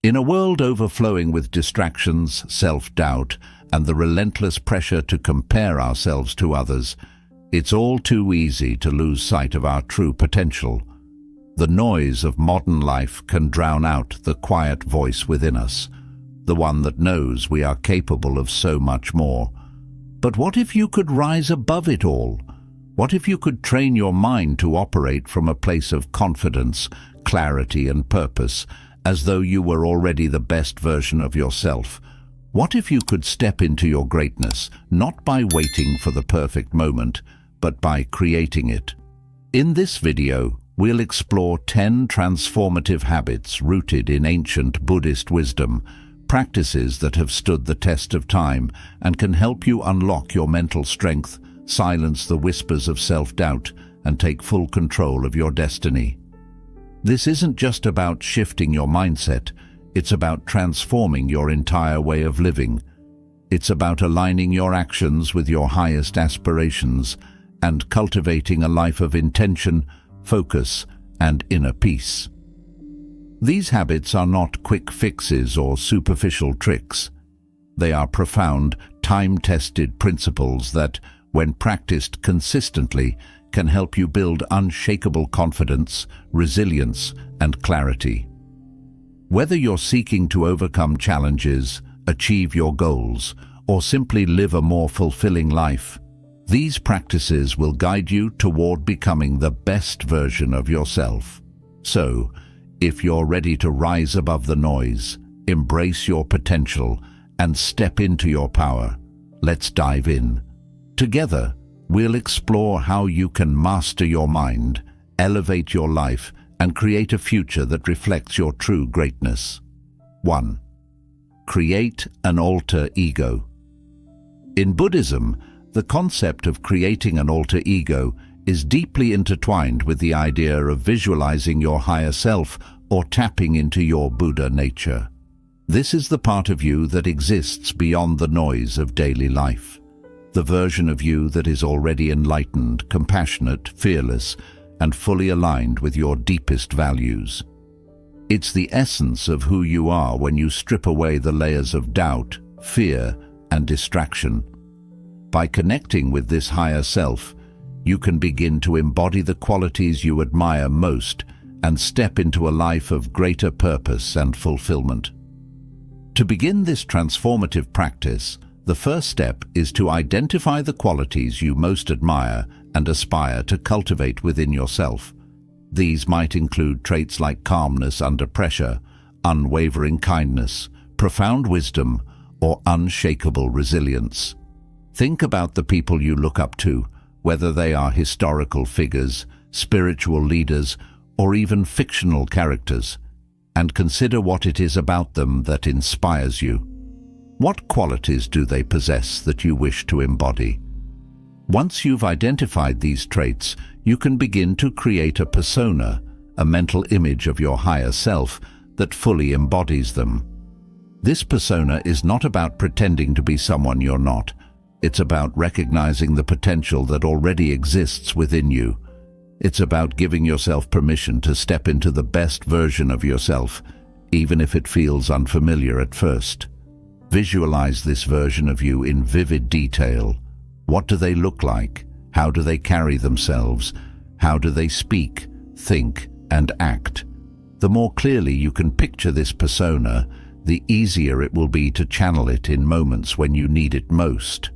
In a world overflowing with distractions, self-doubt, and the relentless pressure to compare ourselves to others, it's all too easy to lose sight of our true potential. The noise of modern life can drown out the quiet voice within us, the one that knows we are capable of so much more. But what if you could rise above it all? What if you could train your mind to operate from a place of confidence, clarity, and purpose, as though you were already the best version of yourself? What if you could step into your greatness, not by waiting for the perfect moment, but by creating it? In this video, we'll explore 10 transformative habits rooted in ancient Buddhist wisdom, practices that have stood the test of time and can help you unlock your mental strength, silence the whispers of self-doubt, and take full control of your destiny. This isn't just about shifting your mindset, it's about transforming your entire way of living. It's about aligning your actions with your highest aspirations and cultivating a life of intention, focus, and inner peace. These habits are not quick fixes or superficial tricks. They are profound, time-tested principles that, when practiced consistently, can help you build unshakable confidence, resilience, and clarity. Whether you're seeking to overcome challenges, achieve your goals, or simply live a more fulfilling life, these practices will guide you toward becoming the best version of yourself. So, if you're ready to rise above the noise, embrace your potential, and step into your power, let's dive in. Together, we'll explore how you can master your mind, elevate your life, and create a future that reflects your true greatness. 1. Create an alter ego. In Buddhism, the concept of creating an alter ego is deeply intertwined with the idea of visualizing your higher self or tapping into your Buddha nature. This is the part of you that exists beyond the noise of daily life, the version of you that is already enlightened, compassionate, fearless, and fully aligned with your deepest values. It's the essence of who you are when you strip away the layers of doubt, fear, and distraction. By connecting with this higher self, you can begin to embody the qualities you admire most and step into a life of greater purpose and fulfillment. To begin this transformative practice, the first step is to identify the qualities you most admire and aspire to cultivate within yourself. These might include traits like calmness under pressure, unwavering kindness, profound wisdom, or unshakable resilience. Think about the people you look up to, whether they are historical figures, spiritual leaders, or even fictional characters, and consider what it is about them that inspires you. What qualities do they possess that you wish to embody? Once you've identified these traits, you can begin to create a persona, a mental image of your higher self that fully embodies them. This persona is not about pretending to be someone you're not. It's about recognizing the potential that already exists within you. It's about giving yourself permission to step into the best version of yourself, even if it feels unfamiliar at first. Visualize this version of you in vivid detail. What do they look like? How do they carry themselves? How do they speak, think, and act? The more clearly you can picture this persona, the easier it will be to channel it in moments when you need it most.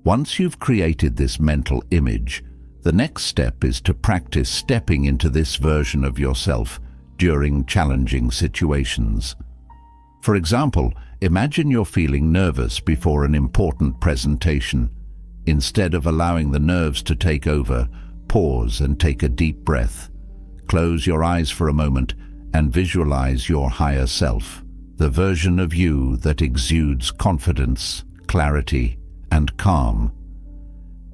Once you've created this mental image, the next step is to practice stepping into this version of yourself during challenging situations. For example, imagine you're feeling nervous before an important presentation. Instead of allowing the nerves to take over, pause and take a deep breath. Close your eyes for a moment and visualize your higher self, the version of you that exudes confidence, clarity, and calm.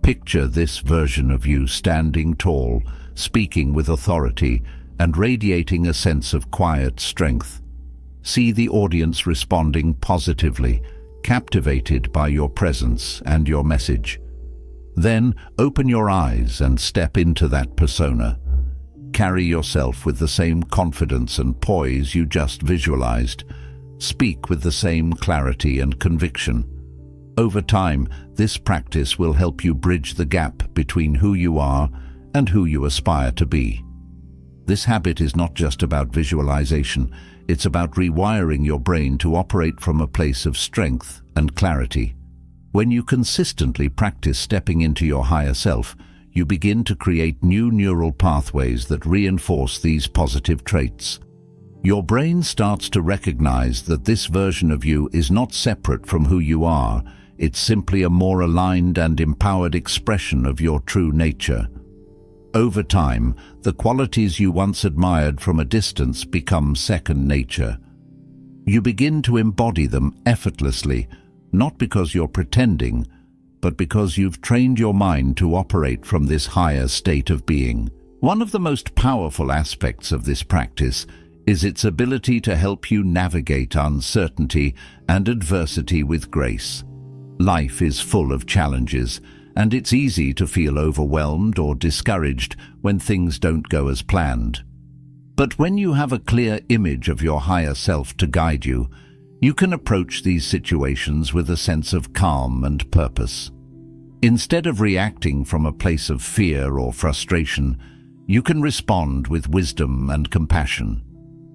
Picture this version of you standing tall, speaking with authority, and radiating a sense of quiet strength. See the audience responding positively, captivated by your presence and your message. Then open your eyes and step into that persona. Carry yourself with the same confidence and poise you just visualized. Speak with the same clarity and conviction. Over time, this practice will help you bridge the gap between who you are and who you aspire to be. This habit is not just about visualization, it's about rewiring your brain to operate from a place of strength and clarity. When you consistently practice stepping into your higher self, you begin to create new neural pathways that reinforce these positive traits. Your brain starts to recognize that this version of you is not separate from who you are, it's simply a more aligned and empowered expression of your true nature. Over time, the qualities you once admired from a distance become second nature. You begin to embody them effortlessly, not because you're pretending, but because you've trained your mind to operate from this higher state of being. One of the most powerful aspects of this practice is its ability to help you navigate uncertainty and adversity with grace. Life is full of challenges, and it's easy to feel overwhelmed or discouraged when things don't go as planned. But when you have a clear image of your higher self to guide you, you can approach these situations with a sense of calm and purpose. Instead of reacting from a place of fear or frustration, you can respond with wisdom and compassion.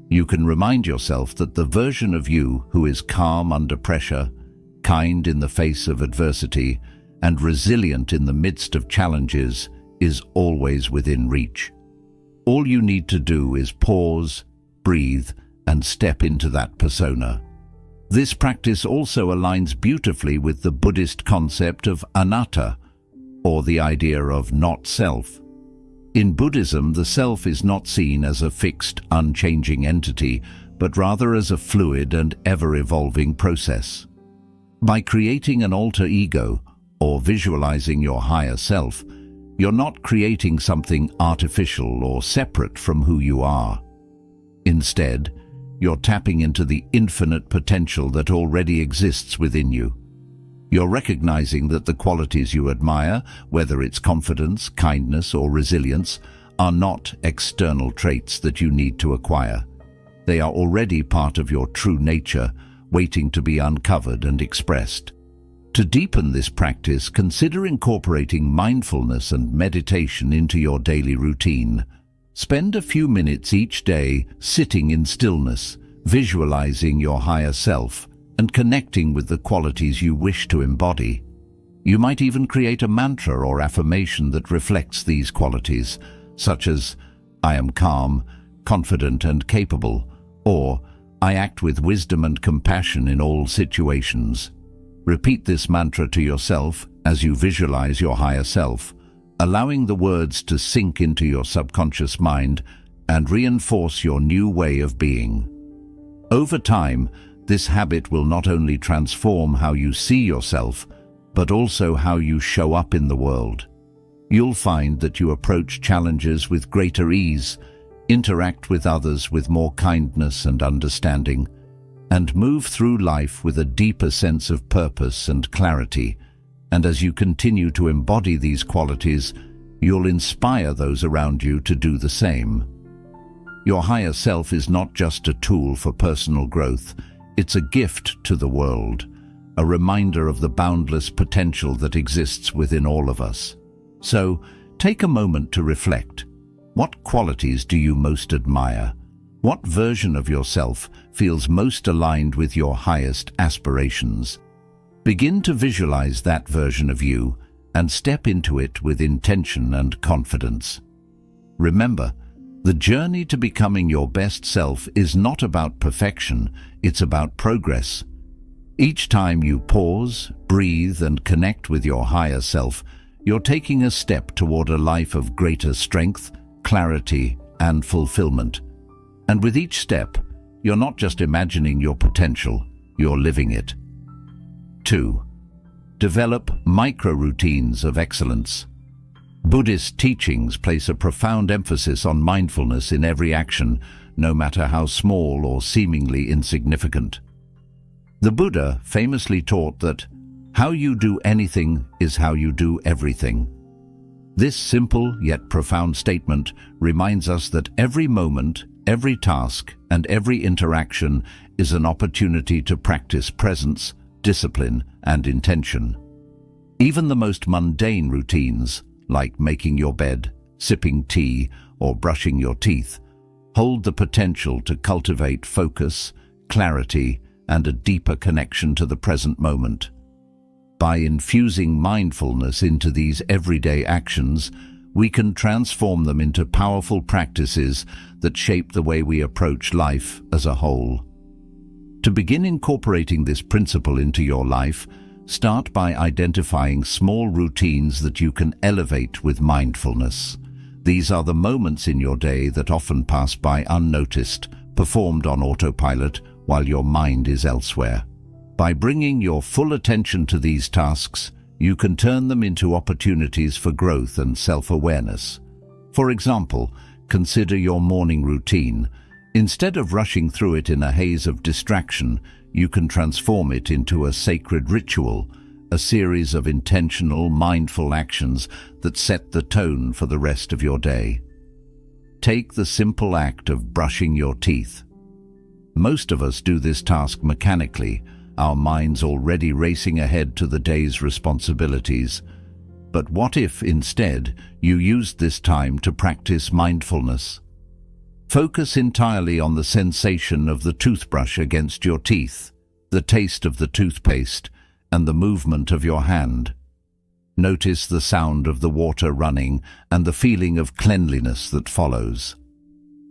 You can remind yourself that the version of you who is calm under pressure, kind in the face of adversity, and resilient in the midst of challenges is always within reach. All you need to do is pause, breathe, and step into that persona. This practice also aligns beautifully with the Buddhist concept of anatta, or the idea of not self. In Buddhism, the self is not seen as a fixed, unchanging entity, but rather as a fluid and ever-evolving process. By creating an alter ego, or visualizing your higher self, you're not creating something artificial or separate from who you are. Instead, you're tapping into the infinite potential that already exists within you. You're recognizing that the qualities you admire, whether it's confidence, kindness, or resilience, are not external traits that you need to acquire. They are already part of your true nature, waiting to be uncovered and expressed. To deepen this practice, consider incorporating mindfulness and meditation into your daily routine. Spend a few minutes each day sitting in stillness, visualizing your higher self, and connecting with the qualities you wish to embody. You might even create a mantra or affirmation that reflects these qualities, such as, "I am calm, confident and capable," or "I act with wisdom and compassion in all situations." Repeat this mantra to yourself as you visualize your higher self, allowing the words to sink into your subconscious mind and reinforce your new way of being. Over time, this habit will not only transform how you see yourself, but also how you show up in the world. You'll find that you approach challenges with greater ease, interact with others with more kindness and understanding, and move through life with a deeper sense of purpose and clarity. And as you continue to embody these qualities, you'll inspire those around you to do the same. Your higher self is not just a tool for personal growth, it's a gift to the world, a reminder of the boundless potential that exists within all of us. So, take a moment to reflect. What qualities do you most admire? What version of yourself feels most aligned with your highest aspirations? Begin to visualize that version of you and step into it with intention and confidence. Remember, the journey to becoming your best self is not about perfection, it's about progress. Each time you pause, breathe, and connect with your higher self, you're taking a step toward a life of greater strength, clarity, and fulfillment. And with each step, you're not just imagining your potential, you're living it. 2. Develop micro-routines of excellence. Buddhist teachings place a profound emphasis on mindfulness in every action, no matter how small or seemingly insignificant. The Buddha famously taught that how you do anything is how you do everything. This simple yet profound statement reminds us that every moment, every task, and every interaction is an opportunity to practice presence, discipline, and intention. Even the most mundane routines, like making your bed, sipping tea, or brushing your teeth, hold the potential to cultivate focus, clarity, and a deeper connection to the present moment. By infusing mindfulness into these everyday actions, we can transform them into powerful practices that shape the way we approach life as a whole. To begin incorporating this principle into your life, start by identifying small routines that you can elevate with mindfulness. These are the moments in your day that often pass by unnoticed, performed on autopilot while your mind is elsewhere. By bringing your full attention to these tasks, you can turn them into opportunities for growth and self-awareness. For example, consider your morning routine. Instead of rushing through it in a haze of distraction, you can transform it into a sacred ritual, a series of intentional, mindful actions that set the tone for the rest of your day. Take the simple act of brushing your teeth. Most of us do this task mechanically, our minds already racing ahead to the day's responsibilities. But what if, instead, you used this time to practice mindfulness? Focus entirely on the sensation of the toothbrush against your teeth, the taste of the toothpaste, and the movement of your hand. Notice the sound of the water running and the feeling of cleanliness that follows.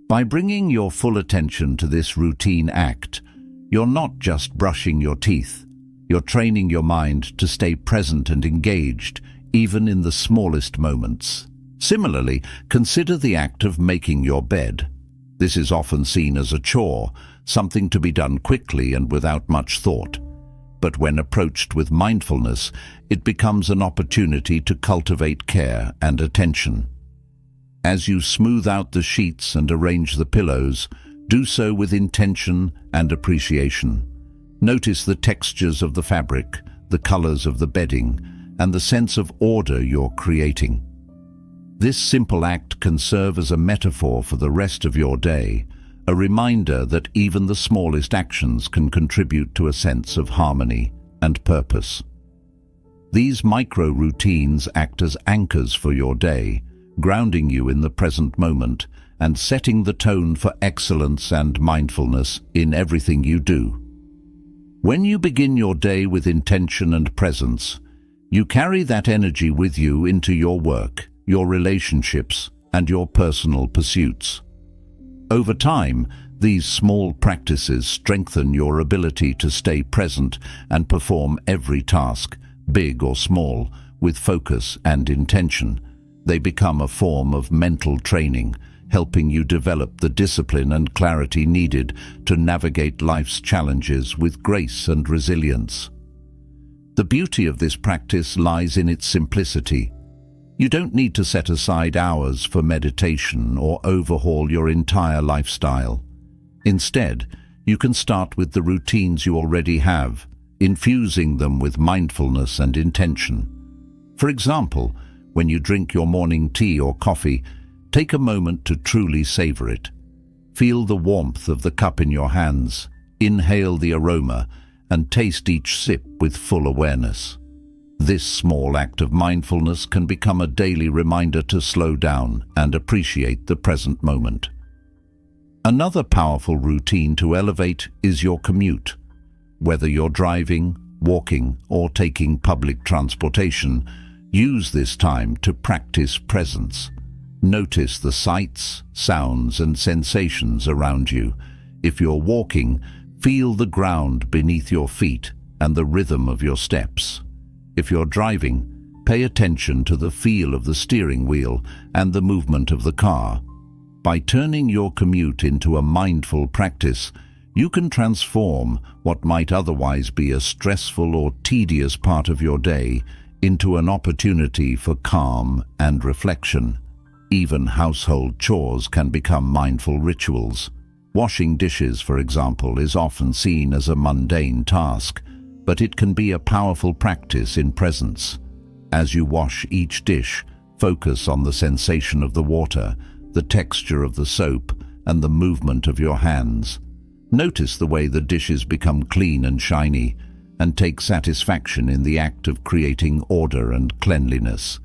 By bringing your full attention to this routine act, you're not just brushing your teeth, you're training your mind to stay present and engaged, even in the smallest moments. Similarly, consider the act of making your bed. This is often seen as a chore, something to be done quickly and without much thought. But when approached with mindfulness, it becomes an opportunity to cultivate care and attention. As you smooth out the sheets and arrange the pillows, do so with intention and appreciation. Notice the textures of the fabric, the colors of the bedding, and the sense of order you're creating. This simple act can serve as a metaphor for the rest of your day, a reminder that even the smallest actions can contribute to a sense of harmony and purpose. These micro-routines act as anchors for your day, grounding you in the present moment and setting the tone for excellence and mindfulness in everything you do. When you begin your day with intention and presence, you carry that energy with you into your work, your relationships, and your personal pursuits. Over time, these small practices strengthen your ability to stay present and perform every task, big or small, with focus and intention. They become a form of mental training, helping you develop the discipline and clarity needed to navigate life's challenges with grace and resilience. The beauty of this practice lies in its simplicity. You don't need to set aside hours for meditation or overhaul your entire lifestyle. Instead, you can start with the routines you already have, infusing them with mindfulness and intention. For example, when you drink your morning tea or coffee, take a moment to truly savor it. Feel the warmth of the cup in your hands, inhale the aroma, and taste each sip with full awareness. This small act of mindfulness can become a daily reminder to slow down and appreciate the present moment. Another powerful routine to elevate is your commute. Whether you're driving, walking, or taking public transportation, use this time to practice presence. Notice the sights, sounds, and sensations around you. If you're walking, feel the ground beneath your feet and the rhythm of your steps. If you're driving, pay attention to the feel of the steering wheel and the movement of the car. By turning your commute into a mindful practice, you can transform what might otherwise be a stressful or tedious part of your day into an opportunity for calm and reflection. Even household chores can become mindful rituals. Washing dishes, for example, is often seen as a mundane task, but it can be a powerful practice in presence. As you wash each dish, Focus on the sensation of the water, the texture of the soap, and the movement of your hands. Notice the way the dishes become clean and shiny, and take satisfaction in the act of creating order and cleanliness.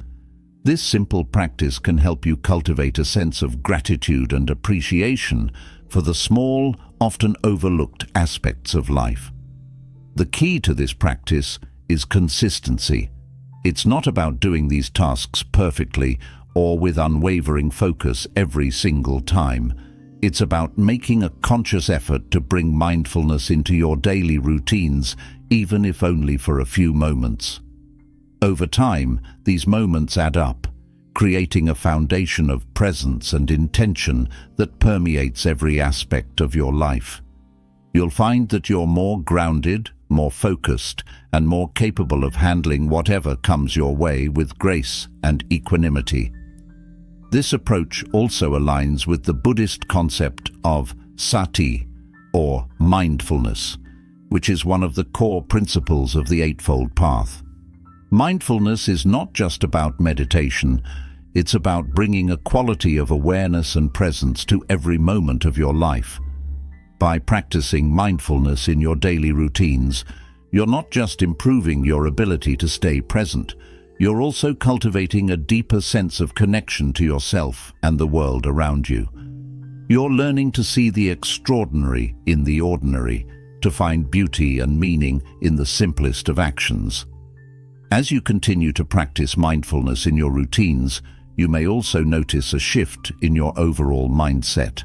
This simple practice can help you cultivate a sense of gratitude and appreciation for the small, often overlooked aspects of life. The key to this practice is consistency. It's not about doing these tasks perfectly or with unwavering focus every single time. It's about making a conscious effort to bring mindfulness into your daily routines, even if only for a few moments. Over time, these moments add up, creating a foundation of presence and intention that permeates every aspect of your life. You'll find that you're more grounded, more focused, and more capable of handling whatever comes your way with grace and equanimity. This approach also aligns with the Buddhist concept of sati, or mindfulness, which is one of the core principles of the Eightfold Path. Mindfulness is not just about meditation, it's about bringing a quality of awareness and presence to every moment of your life. By practicing mindfulness in your daily routines, you're not just improving your ability to stay present, you're also cultivating a deeper sense of connection to yourself and the world around you. You're learning to see the extraordinary in the ordinary, to find beauty and meaning in the simplest of actions. As you continue to practice mindfulness in your routines, you may also notice a shift in your overall mindset.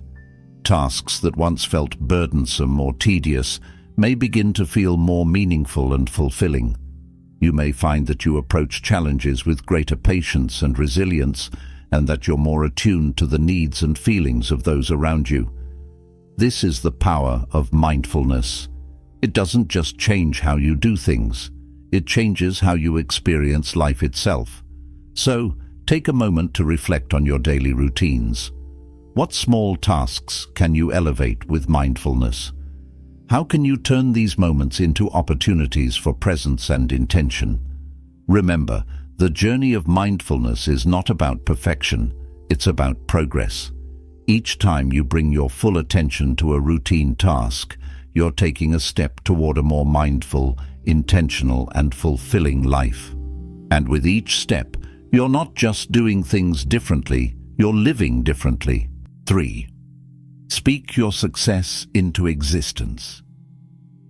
Tasks that once felt burdensome or tedious may begin to feel more meaningful and fulfilling. You may find that you approach challenges with greater patience and resilience, and that you're more attuned to the needs and feelings of those around you. This is the power of mindfulness. It doesn't just change how you do things, it changes how you experience life itself. So, take a moment to reflect on your daily routines. What small tasks can you elevate with mindfulness? How can you turn these moments into opportunities for presence and intention? Remember, the journey of mindfulness is not about perfection, it's about progress. Each time you bring your full attention to a routine task, you're taking a step toward a more mindful, intentional, and fulfilling life. And with each step, you're not just doing things differently, you're living differently. 3. Speak your success into existence.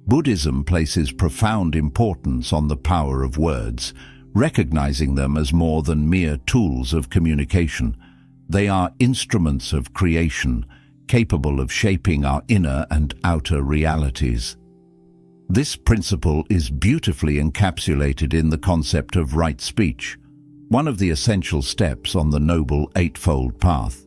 Buddhism places profound importance on the power of words, recognizing them as more than mere tools of communication. They are instruments of creation, capable of shaping our inner and outer realities. This principle is beautifully encapsulated in the concept of right speech, one of the essential steps on the Noble Eightfold Path.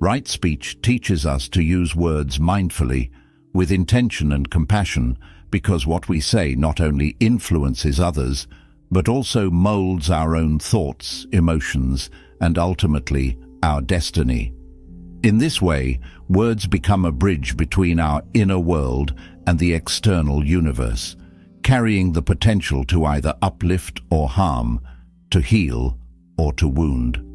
Right speech teaches us to use words mindfully, with intention and compassion, because what we say not only influences others, but also molds our own thoughts, emotions, and ultimately our destiny. In this way, words become a bridge between our inner world and the external universe, carrying the potential to either uplift or harm, to heal or to wound.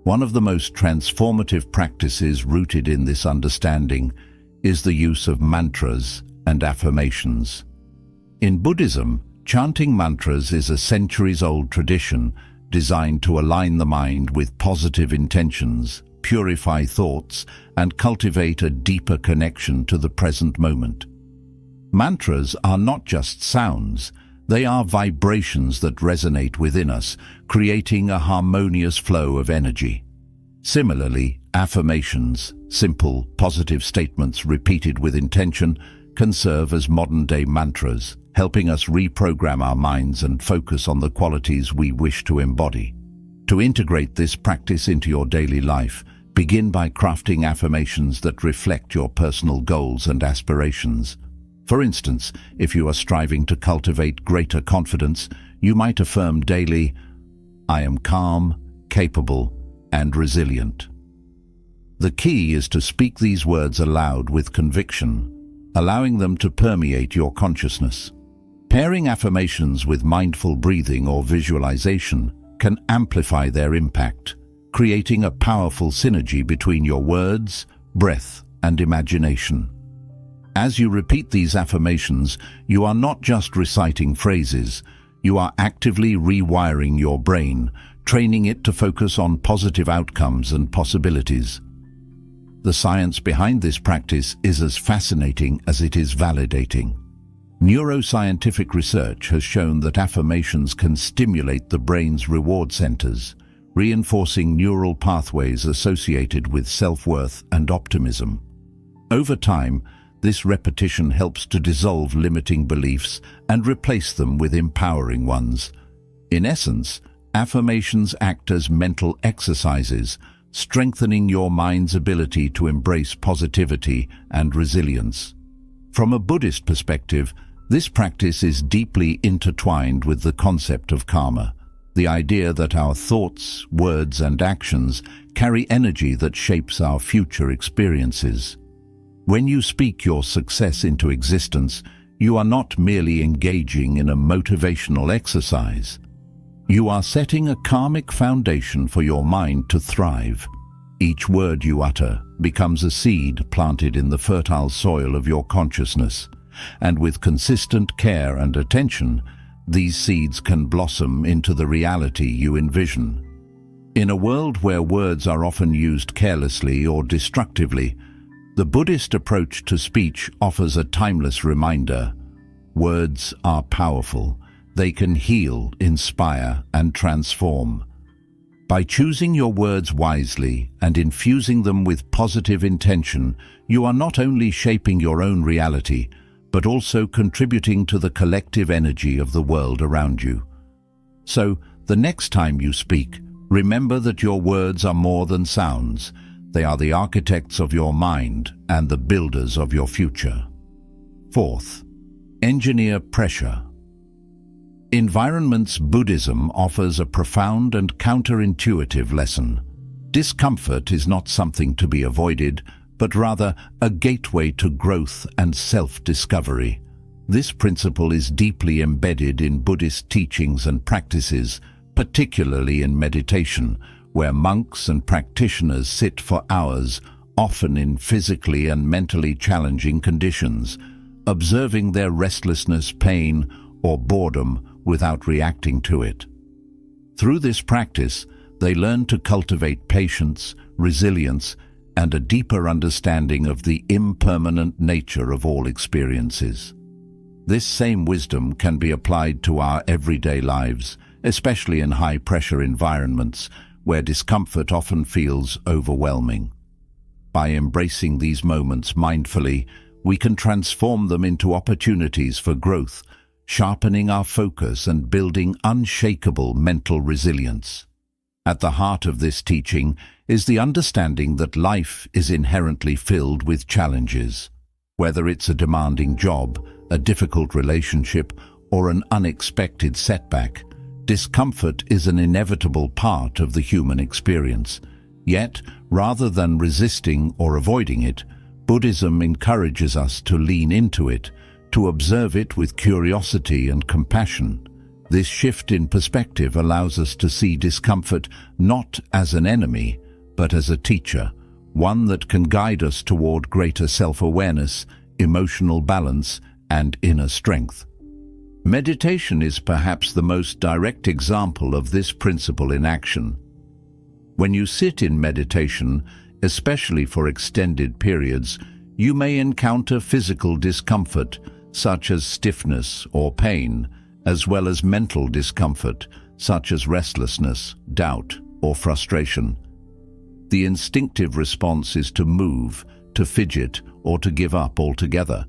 One of the most transformative practices rooted in this understanding is the use of mantras and affirmations. In Buddhism, chanting mantras is a centuries-old tradition designed to align the mind with positive intentions, purify thoughts, and cultivate a deeper connection to the present moment. Mantras are not just sounds, they are vibrations that resonate within us, creating a harmonious flow of energy. Similarly, affirmations, simple, positive statements repeated with intention, can serve as modern-day mantras, helping us reprogram our minds and focus on the qualities we wish to embody. To integrate this practice into your daily life, begin by crafting affirmations that reflect your personal goals and aspirations. For instance, if you are striving to cultivate greater confidence, you might affirm daily, "I am calm, capable, and resilient." The key is to speak these words aloud with conviction, allowing them to permeate your consciousness. Pairing affirmations with mindful breathing or visualization, can amplify their impact, creating a powerful synergy between your words, breath, and imagination. As you repeat these affirmations, you are not just reciting phrases, you are actively rewiring your brain, training it to focus on positive outcomes and possibilities. The science behind this practice is as fascinating as it is validating. Neuroscientific research has shown that affirmations can stimulate the brain's reward centers, reinforcing neural pathways associated with self-worth and optimism. Over time, this repetition helps to dissolve limiting beliefs and replace them with empowering ones. In essence, affirmations act as mental exercises, strengthening your mind's ability to embrace positivity and resilience. From a Buddhist perspective, this practice is deeply intertwined with the concept of karma, the idea that our thoughts, words, and actions carry energy that shapes our future experiences. When you speak your success into existence, you are not merely engaging in a motivational exercise. You are setting a karmic foundation for your mind to thrive. Each word you utter becomes a seed planted in the fertile soil of your consciousness, and with consistent care and attention, these seeds can blossom into the reality you envision. In a world where words are often used carelessly or destructively, the Buddhist approach to speech offers a timeless reminder. Words are powerful. They can heal, inspire, and transform. By choosing your words wisely and infusing them with positive intention, you are not only shaping your own reality, but also contributing to the collective energy of the world around you. So, the next time you speak, remember that your words are more than sounds. They are the architects of your mind and the builders of your future. Fourth, engineer pressure. Environment's Buddhism offers a profound and counterintuitive lesson. Discomfort is not something to be avoided, but rather a gateway to growth and self-discovery. This principle is deeply embedded in Buddhist teachings and practices, particularly in meditation, where monks and practitioners sit for hours, often in physically and mentally challenging conditions, observing their restlessness, pain, or boredom without reacting to it. Through this practice, they learn to cultivate patience, resilience, and a deeper understanding of the impermanent nature of all experiences. This same wisdom can be applied to our everyday lives, especially in high-pressure environments where discomfort often feels overwhelming. By embracing these moments mindfully, we can transform them into opportunities for growth, sharpening our focus and building unshakable mental resilience. At the heart of this teaching is the understanding that life is inherently filled with challenges. Whether it's a demanding job, a difficult relationship, or an unexpected setback, discomfort is an inevitable part of the human experience. Yet, rather than resisting or avoiding it, Buddhism encourages us to lean into it, to observe it with curiosity and compassion. This shift in perspective allows us to see discomfort not as an enemy, but as a teacher, one that can guide us toward greater self-awareness, emotional balance, and inner strength. Meditation is perhaps the most direct example of this principle in action. When you sit in meditation, especially for extended periods, you may encounter physical discomfort, such as stiffness or pain, as well as mental discomfort, such as restlessness, doubt, or frustration. The instinctive response is to move, to fidget, or to give up altogether.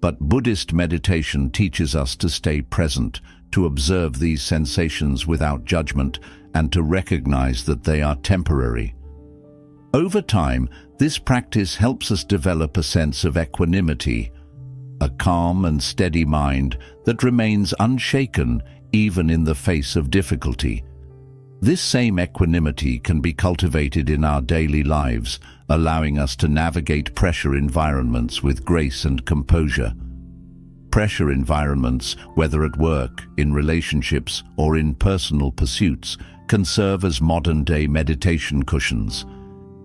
But Buddhist meditation teaches us to stay present, to observe these sensations without judgment, and to recognize that they are temporary. Over time, this practice helps us develop a sense of equanimity, a calm and steady mind that remains unshaken even in the face of difficulty. This same equanimity can be cultivated in our daily lives, allowing us to navigate pressure environments with grace and composure. Pressure environments, whether at work, in relationships, or in personal pursuits, can serve as modern-day meditation cushions.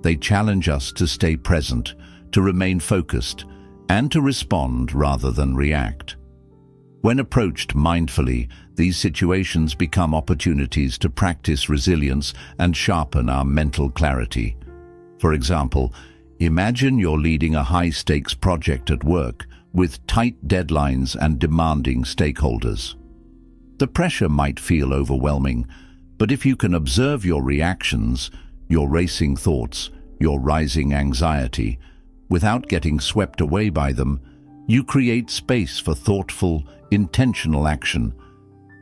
They challenge us to stay present, to remain focused, and to respond rather than react. When approached mindfully, these situations become opportunities to practice resilience and sharpen our mental clarity. For example, imagine you're leading a high-stakes project at work with tight deadlines and demanding stakeholders. The pressure might feel overwhelming, but if you can observe your reactions, your racing thoughts, your rising anxiety, without getting swept away by them, you create space for thoughtful, intentional action.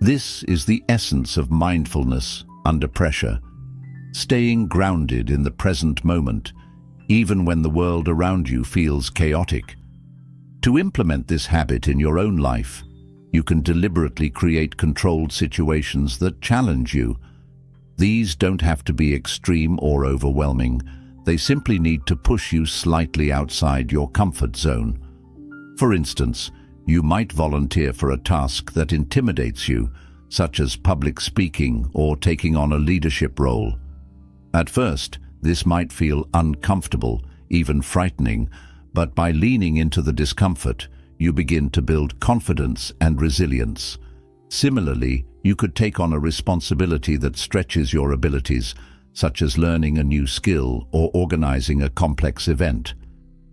This is the essence of mindfulness under pressure, staying grounded in the present moment, even when the world around you feels chaotic. To implement this habit in your own life, you can deliberately create controlled situations that challenge you. These don't have to be extreme or overwhelming. They simply need to push you slightly outside your comfort zone. For instance, you might volunteer for a task that intimidates you, such as public speaking or taking on a leadership role. At first, this might feel uncomfortable, even frightening, but by leaning into the discomfort, you begin to build confidence and resilience. Similarly, you could take on a responsibility that stretches your abilities, such as learning a new skill or organizing a complex event.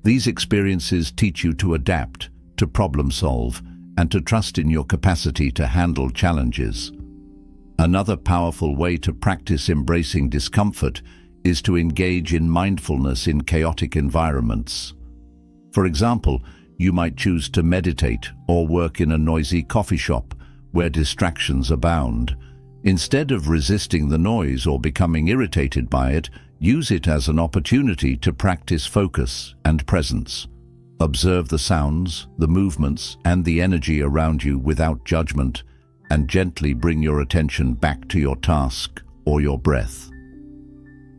These experiences teach you to adapt, to problem solve, and to trust in your capacity to handle challenges. Another powerful way to practice embracing discomfort is to engage in mindfulness in chaotic environments. For example, you might choose to meditate or work in a noisy coffee shop where distractions abound. Instead of resisting the noise or becoming irritated by it, use it as an opportunity to practice focus and presence. Observe the sounds, the movements, and the energy around you without judgment, and gently bring your attention back to your task or your breath.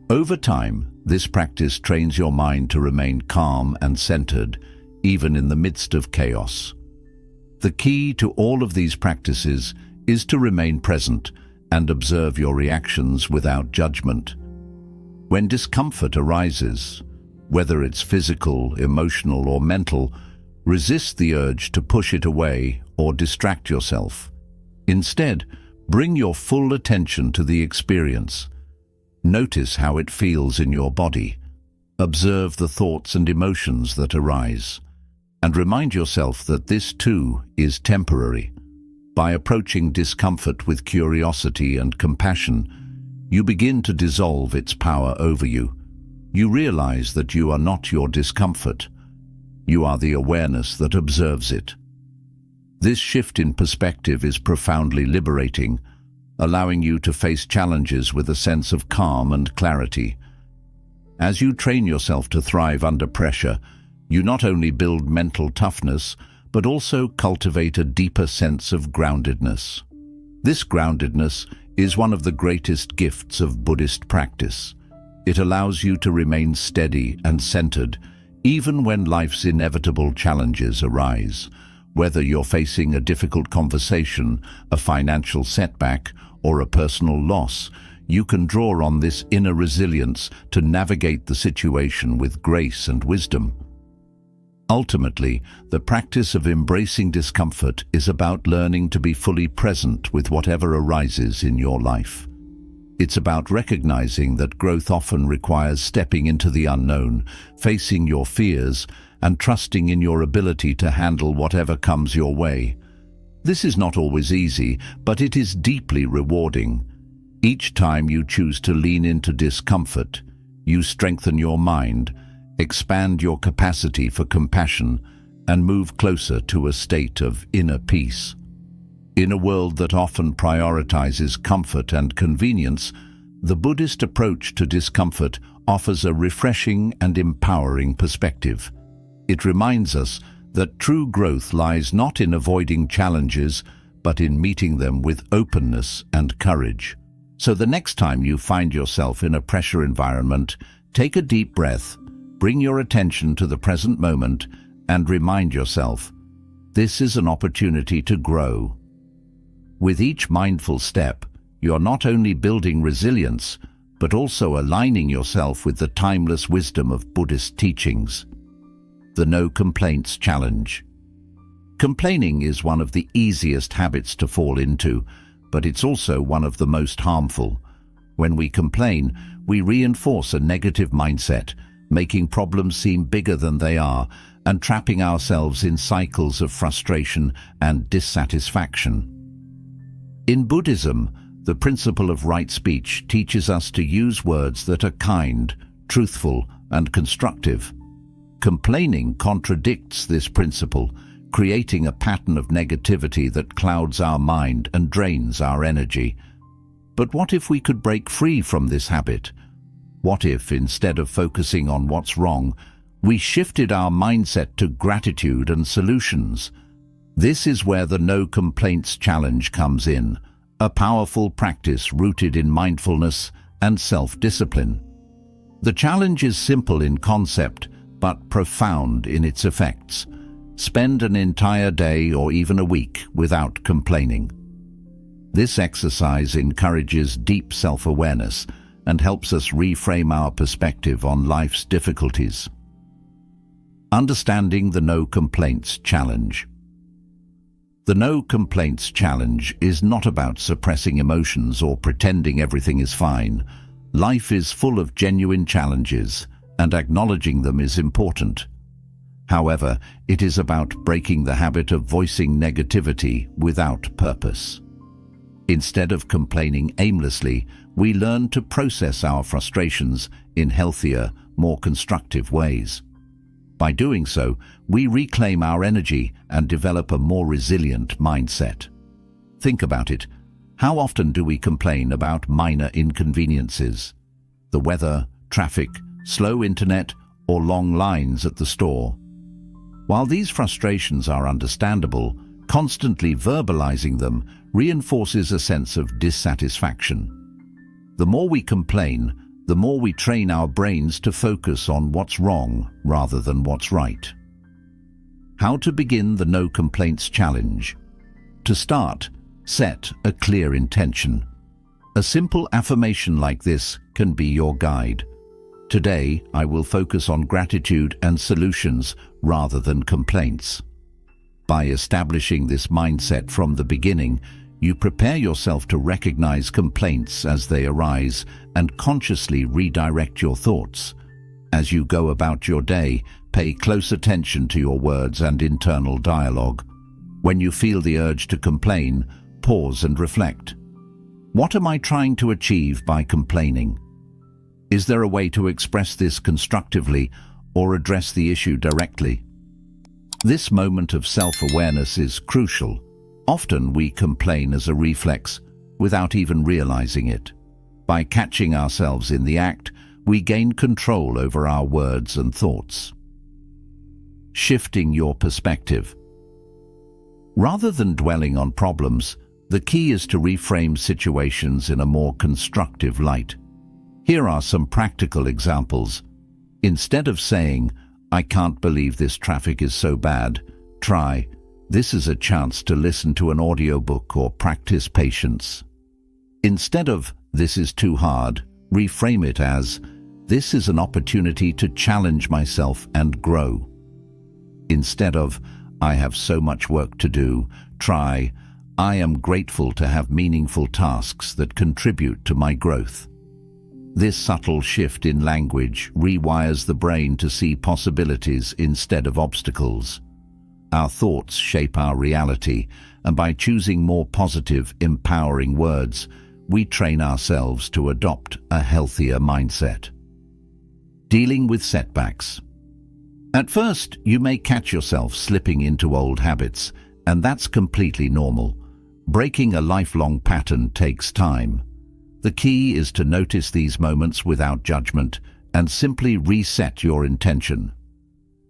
Over time, this practice trains your mind to remain calm and centered, even in the midst of chaos. The key to all of these practices is to remain present and observe your reactions without judgment. When discomfort arises, whether it's physical, emotional, or mental, resist the urge to push it away or distract yourself. Instead, bring your full attention to the experience. Notice how it feels in your body. Observe the thoughts and emotions that arise. And remind yourself that this too is temporary. By approaching discomfort with curiosity and compassion, you begin to dissolve its power over you. You realize that you are not your discomfort. You are the awareness that observes it. This shift in perspective is profoundly liberating, allowing you to face challenges with a sense of calm and clarity. As you train yourself to thrive under pressure, you not only build mental toughness, but also cultivate a deeper sense of groundedness. This groundedness is one of the greatest gifts of Buddhist practice. It allows you to remain steady and centered, even when life's inevitable challenges arise. Whether you're facing a difficult conversation, a financial setback, or a personal loss, you can draw on this inner resilience to navigate the situation with grace and wisdom. Ultimately, the practice of embracing discomfort is about learning to be fully present with whatever arises in your life. It's about recognizing that growth often requires stepping into the unknown, facing your fears, and trusting in your ability to handle whatever comes your way. This is not always easy, but it is deeply rewarding. Each time you choose to lean into discomfort, you strengthen your mind, expand your capacity for compassion, and move closer to a state of inner peace. In a world that often prioritizes comfort and convenience, the Buddhist approach to discomfort offers a refreshing and empowering perspective. It reminds us that true growth lies not in avoiding challenges, but in meeting them with openness and courage. So the next time you find yourself in a pressure environment, take a deep breath, bring your attention to the present moment, and remind yourself, this is an opportunity to grow. With each mindful step, you're not only building resilience, but also aligning yourself with the timeless wisdom of Buddhist teachings. The No Complaints Challenge. Complaining is one of the easiest habits to fall into, but it's also one of the most harmful. When we complain, we reinforce a negative mindset, making problems seem bigger than they are, and trapping ourselves in cycles of frustration and dissatisfaction. In Buddhism, the principle of right speech teaches us to use words that are kind, truthful, and constructive. Complaining contradicts this principle, creating a pattern of negativity that clouds our mind and drains our energy. But what if we could break free from this habit? What if, instead of focusing on what's wrong, we shifted our mindset to gratitude and solutions? This is where the No Complaints Challenge comes in, a powerful practice rooted in mindfulness and self-discipline. The challenge is simple in concept, but profound in its effects. Spend an entire day or even a week without complaining. This exercise encourages deep self-awareness and helps us reframe our perspective on life's difficulties. Understanding the No Complaints Challenge. The No Complaints Challenge is not about suppressing emotions or pretending everything is fine. Life is full of genuine challenges, and acknowledging them is important. However, it is about breaking the habit of voicing negativity without purpose. Instead of complaining aimlessly, we learn to process our frustrations in healthier, more constructive ways. By doing so, we reclaim our energy and develop a more resilient mindset. Think about it. How often do we complain about minor inconveniences? The weather, traffic, slow internet, or long lines at the store? While these frustrations are understandable, constantly verbalizing them reinforces a sense of dissatisfaction. The more we complain, the more we train our brains to focus on what's wrong rather than what's right. How to begin the No Complaints Challenge? To start, set a clear intention. A simple affirmation like this can be your guide. Today, I will focus on gratitude and solutions rather than complaints. By establishing this mindset from the beginning, you prepare yourself to recognize complaints as they arise and consciously redirect your thoughts. As you go about your day, pay close attention to your words and internal dialogue. When you feel the urge to complain, pause and reflect. What am I trying to achieve by complaining? Is there a way to express this constructively or address the issue directly? This moment of self-awareness is crucial. Often we complain as a reflex, without even realizing it. By catching ourselves in the act, we gain control over our words and thoughts. Shifting your perspective. Rather than dwelling on problems, the key is to reframe situations in a more constructive light. Here are some practical examples. Instead of saying, "I can't believe this traffic is so bad," try, "This is a chance to listen to an audiobook or practice patience." Instead of, "This is too hard," reframe it as, "This is an opportunity to challenge myself and grow." Instead of, "I have so much work to do," try, "I am grateful to have meaningful tasks that contribute to my growth." This subtle shift in language rewires the brain to see possibilities instead of obstacles. Our thoughts shape our reality, and by choosing more positive, empowering words, we train ourselves to adopt a healthier mindset. Dealing with setbacks. At first, you may catch yourself slipping into old habits, and that's completely normal. Breaking a lifelong pattern takes time. The key is to notice these moments without judgment and simply reset your intention.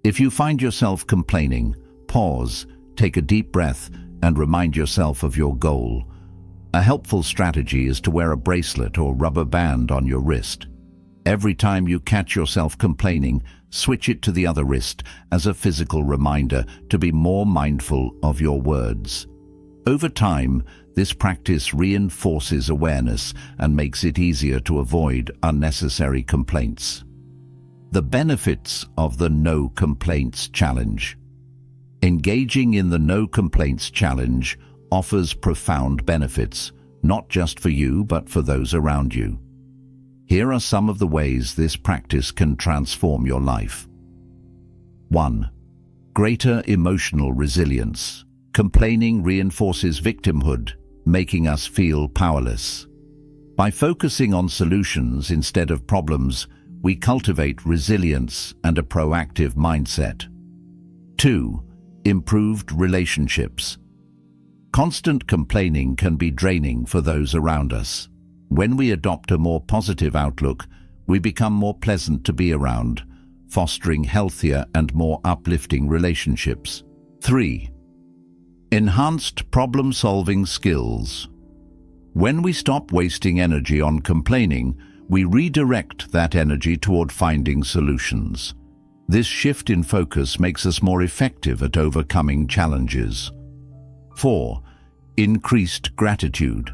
If you find yourself complaining, pause, take a deep breath, and remind yourself of your goal. A helpful strategy is to wear a bracelet or rubber band on your wrist. Every time you catch yourself complaining, switch it to the other wrist as a physical reminder to be more mindful of your words. Over time, this practice reinforces awareness and makes it easier to avoid unnecessary complaints. The benefits of the No Complaints Challenge. Engaging in the No Complaints Challenge offers profound benefits, not just for you but for those around you. Here are some of the ways this practice can transform your life. 1. Greater emotional resilience. Complaining reinforces victimhood, making us feel powerless. By focusing on solutions instead of problems, we cultivate resilience and a proactive mindset. 2. Improved relationships. Constant complaining can be draining for those around us. When we adopt a more positive outlook, we become more pleasant to be around, fostering healthier and more uplifting relationships. 3. Enhanced problem-solving skills. When we stop wasting energy on complaining, we redirect that energy toward finding solutions. This shift in focus makes us more effective at overcoming challenges. 4. Increased gratitude.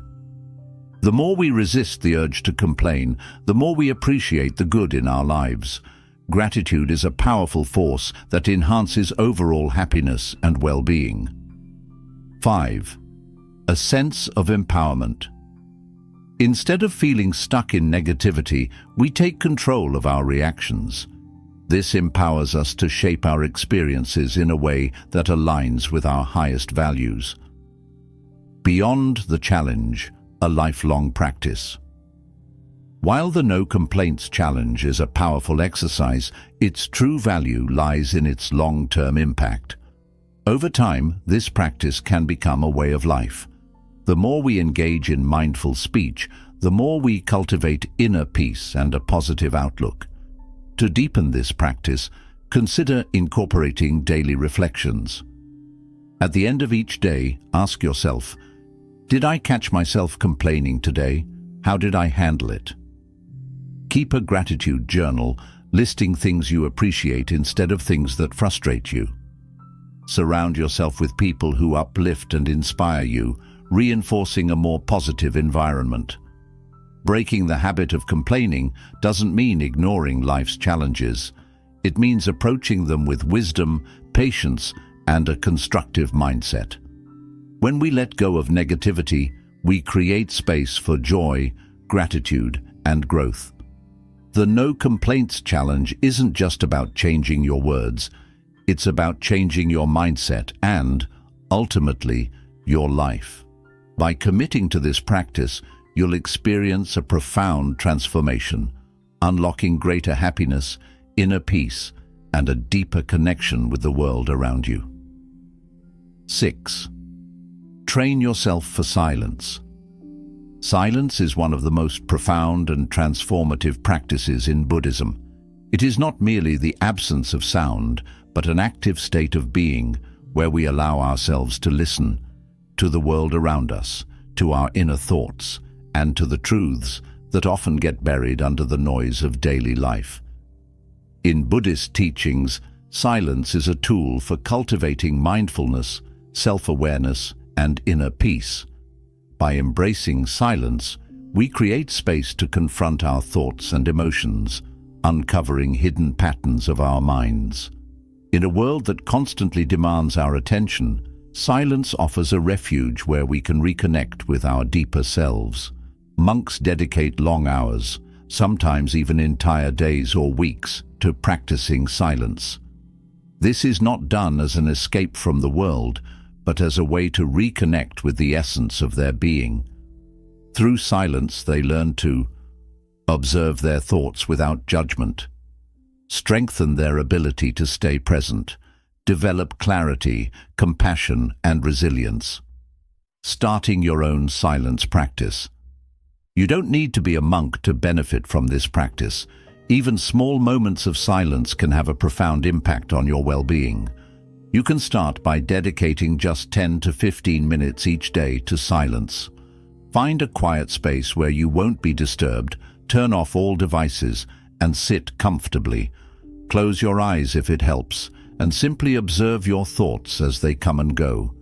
The more we resist the urge to complain, the more we appreciate the good in our lives. Gratitude is a powerful force that enhances overall happiness and well-being. 5. A sense of empowerment. Instead of feeling stuck in negativity, we take control of our reactions. This empowers us to shape our experiences in a way that aligns with our highest values. Beyond the challenge, a lifelong practice. While the No Complaints Challenge is a powerful exercise, its true value lies in its long-term impact. Over time, this practice can become a way of life. The more we engage in mindful speech, the more we cultivate inner peace and a positive outlook. To deepen this practice, consider incorporating daily reflections. At the end of each day, ask yourself, did I catch myself complaining today? How did I handle it? Keep a gratitude journal, listing things you appreciate instead of things that frustrate you. Surround yourself with people who uplift and inspire you, reinforcing a more positive environment. Breaking the habit of complaining doesn't mean ignoring life's challenges. It means approaching them with wisdom, patience, and a constructive mindset. When we let go of negativity, we create space for joy, gratitude, and growth. The No Complaints Challenge isn't just about changing your words. It's about changing your mindset and, ultimately, your life. By committing to this practice, you'll experience a profound transformation, unlocking greater happiness, inner peace, and a deeper connection with the world around you. 6. Train yourself for silence. Silence is one of the most profound and transformative practices in Buddhism. It is not merely the absence of sound, but an active state of being where we allow ourselves to listen to the world around us, to our inner thoughts, and to the truths that often get buried under the noise of daily life. In Buddhist teachings, silence is a tool for cultivating mindfulness, self-awareness, and inner peace. By embracing silence, we create space to confront our thoughts and emotions, uncovering hidden patterns of our minds. In a world that constantly demands our attention, silence offers a refuge where we can reconnect with our deeper selves. Monks dedicate long hours, sometimes even entire days or weeks, to practicing silence. This is not done as an escape from the world, but as a way to reconnect with the essence of their being. Through silence, they learn to observe their thoughts without judgment, strengthen their ability to stay present, develop clarity, compassion, and resilience. Starting your own silence practice. You don't need to be a monk to benefit from this practice. Even small moments of silence can have a profound impact on your well-being. You can start by dedicating just 10 to 15 minutes each day to silence. Find a quiet space where you won't be disturbed, turn off all devices, and sit comfortably. Close your eyes if it helps, and simply observe your thoughts as they come and go.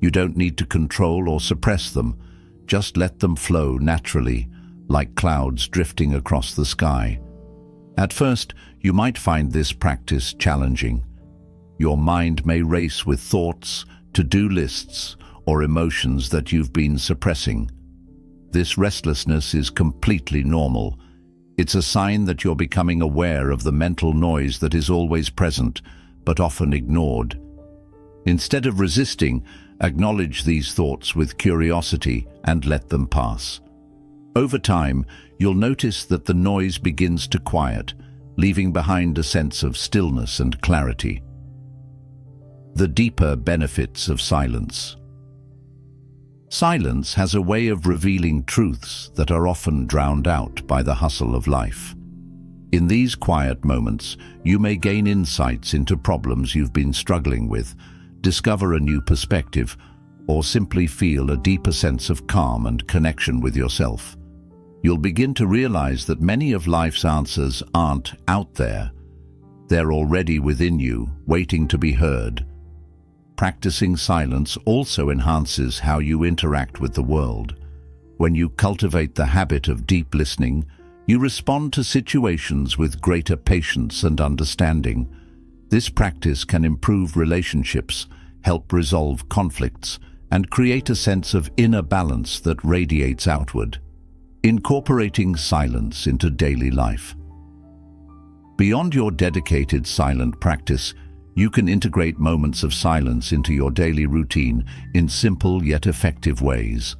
You don't need to control or suppress them. Just let them flow naturally, like clouds drifting across the sky. At first, you might find this practice challenging. Your mind may race with thoughts, to-do lists, or emotions that you've been suppressing. This restlessness is completely normal. It's a sign that you're becoming aware of the mental noise that is always present, but often ignored. Instead of resisting, acknowledge these thoughts with curiosity and let them pass. Over time, you'll notice that the noise begins to quiet, leaving behind a sense of stillness and clarity. The deeper benefits of silence. Silence has a way of revealing truths that are often drowned out by the hustle of life. In these quiet moments, you may gain insights into problems you've been struggling with, discover a new perspective, or simply feel a deeper sense of calm and connection with yourself. You'll begin to realize that many of life's answers aren't out there. They're already within you, waiting to be heard. Practicing silence also enhances how you interact with the world. When you cultivate the habit of deep listening, you respond to situations with greater patience and understanding. This practice can improve relationships, help resolve conflicts, and create a sense of inner balance that radiates outward. Incorporating silence into daily life. Beyond your dedicated silent practice, you can integrate moments of silence into your daily routine in simple yet effective ways.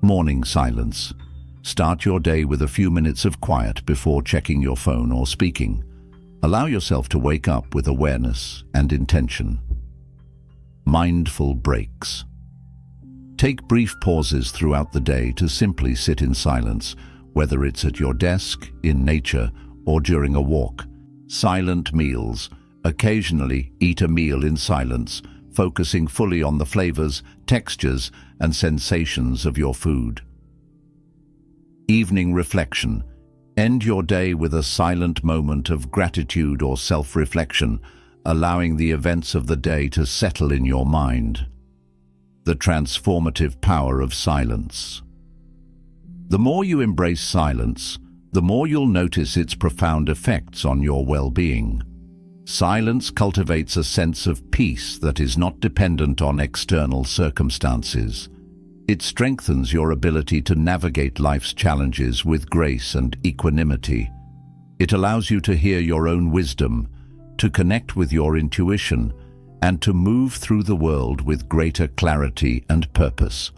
Morning silence. Start your day with a few minutes of quiet before checking your phone or speaking. Allow yourself to wake up with awareness and intention. Mindful breaks. Take brief pauses throughout the day to simply sit in silence, whether it's at your desk, in nature, or during a walk. Silent meals. Occasionally eat a meal in silence, focusing fully on the flavors, textures, and sensations of your food. Evening reflection. End your day with a silent moment of gratitude or self-reflection, allowing the events of the day to settle in your mind. The transformative power of silence. The more you embrace silence, the more you'll notice its profound effects on your well-being. Silence cultivates a sense of peace that is not dependent on external circumstances. It strengthens your ability to navigate life's challenges with grace and equanimity. It allows you to hear your own wisdom, to connect with your intuition, and to move through the world with greater clarity and purpose.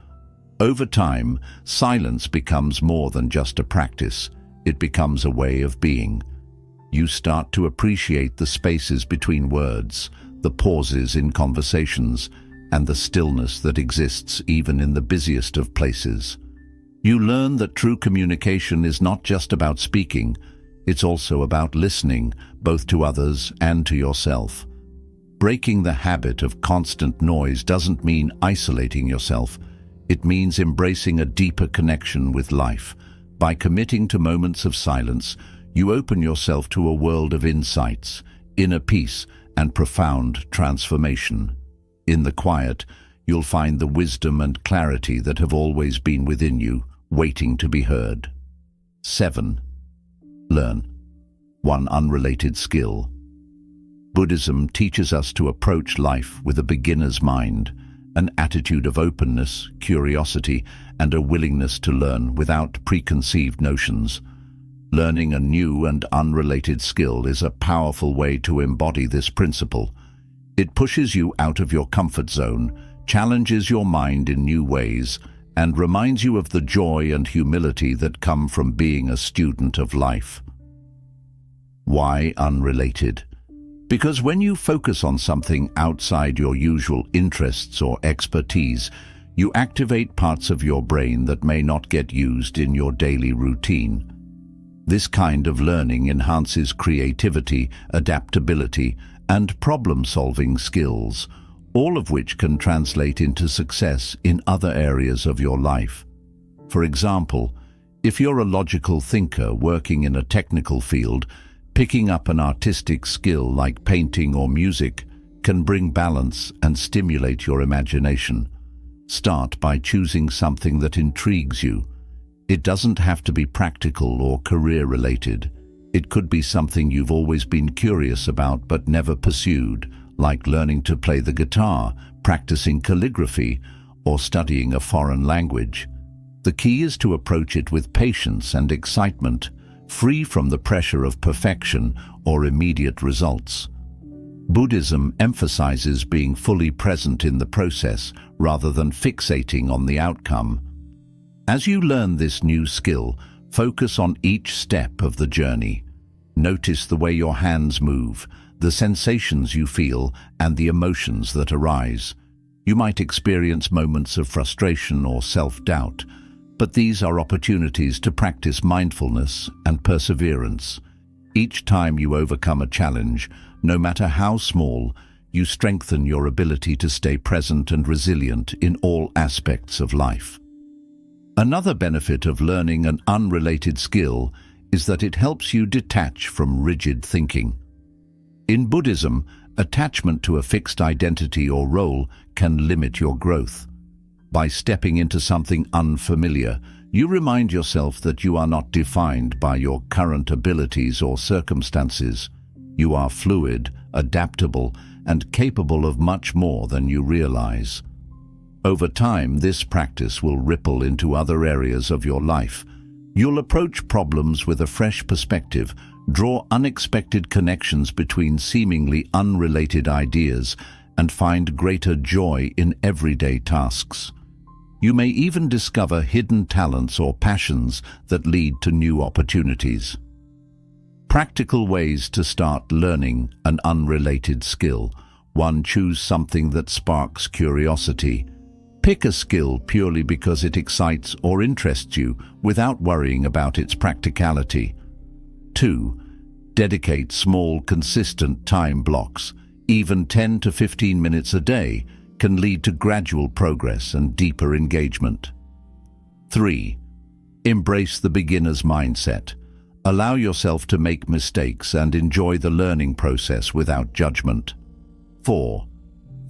Over time, silence becomes more than just a practice. It becomes a way of being. You start to appreciate the spaces between words, the pauses in conversations, and the stillness that exists even in the busiest of places. You learn that true communication is not just about speaking, it's also about listening, both to others and to yourself. Breaking the habit of constant noise doesn't mean isolating yourself. It means embracing a deeper connection with life. By committing to moments of silence, you open yourself to a world of insights, inner peace, and profound transformation. In the quiet, you'll find the wisdom and clarity that have always been within you, waiting to be heard. 7. Learn. One unrelated skill. Buddhism teaches us to approach life with a beginner's mind, an attitude of openness, curiosity, and a willingness to learn without preconceived notions. Learning a new and unrelated skill is a powerful way to embody this principle. It pushes you out of your comfort zone, challenges your mind in new ways, and reminds you of the joy and humility that come from being a student of life. Why unrelated? Because when you focus on something outside your usual interests or expertise, you activate parts of your brain that may not get used in your daily routine. This kind of learning enhances creativity, adaptability, and problem-solving skills, all of which can translate into success in other areas of your life. For example, if you're a logical thinker working in a technical field, picking up an artistic skill like painting or music can bring balance and stimulate your imagination. Start by choosing something that intrigues you. It doesn't have to be practical or career-related. It could be something you've always been curious about but never pursued, like learning to play the guitar, practicing calligraphy, or studying a foreign language. The key is to approach it with patience and excitement, free from the pressure of perfection or immediate results. Buddhism emphasizes being fully present in the process rather than fixating on the outcome. As you learn this new skill, focus on each step of the journey. Notice the way your hands move, the sensations you feel, and the emotions that arise. You might experience moments of frustration or self-doubt, but these are opportunities to practice mindfulness and perseverance. Each time you overcome a challenge, no matter how small, you strengthen your ability to stay present and resilient in all aspects of life. Another benefit of learning an unrelated skill is that it helps you detach from rigid thinking. In Buddhism, attachment to a fixed identity or role can limit your growth. By stepping into something unfamiliar, you remind yourself that you are not defined by your current abilities or circumstances. You are fluid, adaptable, and capable of much more than you realize. Over time, this practice will ripple into other areas of your life. You'll approach problems with a fresh perspective, draw unexpected connections between seemingly unrelated ideas, and find greater joy in everyday tasks. You may even discover hidden talents or passions that lead to new opportunities. Practical ways to start learning an unrelated skill. 1. Choose something that sparks curiosity. Pick a skill purely because it excites or interests you without worrying about its practicality. 2. Dedicate small, consistent time blocks. Even 10 to 15 minutes a day can lead to gradual progress and deeper engagement. 3. Embrace the beginner's mindset. Allow yourself to make mistakes and enjoy the learning process without judgment. 4.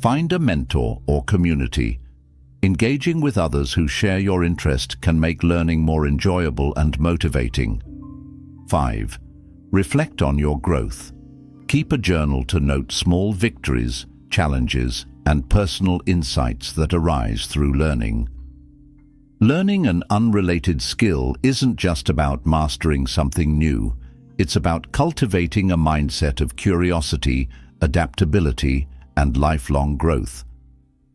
Find a mentor or community. Engaging with others who share your interest can make learning more enjoyable and motivating. 5. Reflect on your growth. Keep a journal to note small victories, challenges, and personal insights that arise through learning. Learning an unrelated skill isn't just about mastering something new. It's about cultivating a mindset of curiosity, adaptability, and lifelong growth.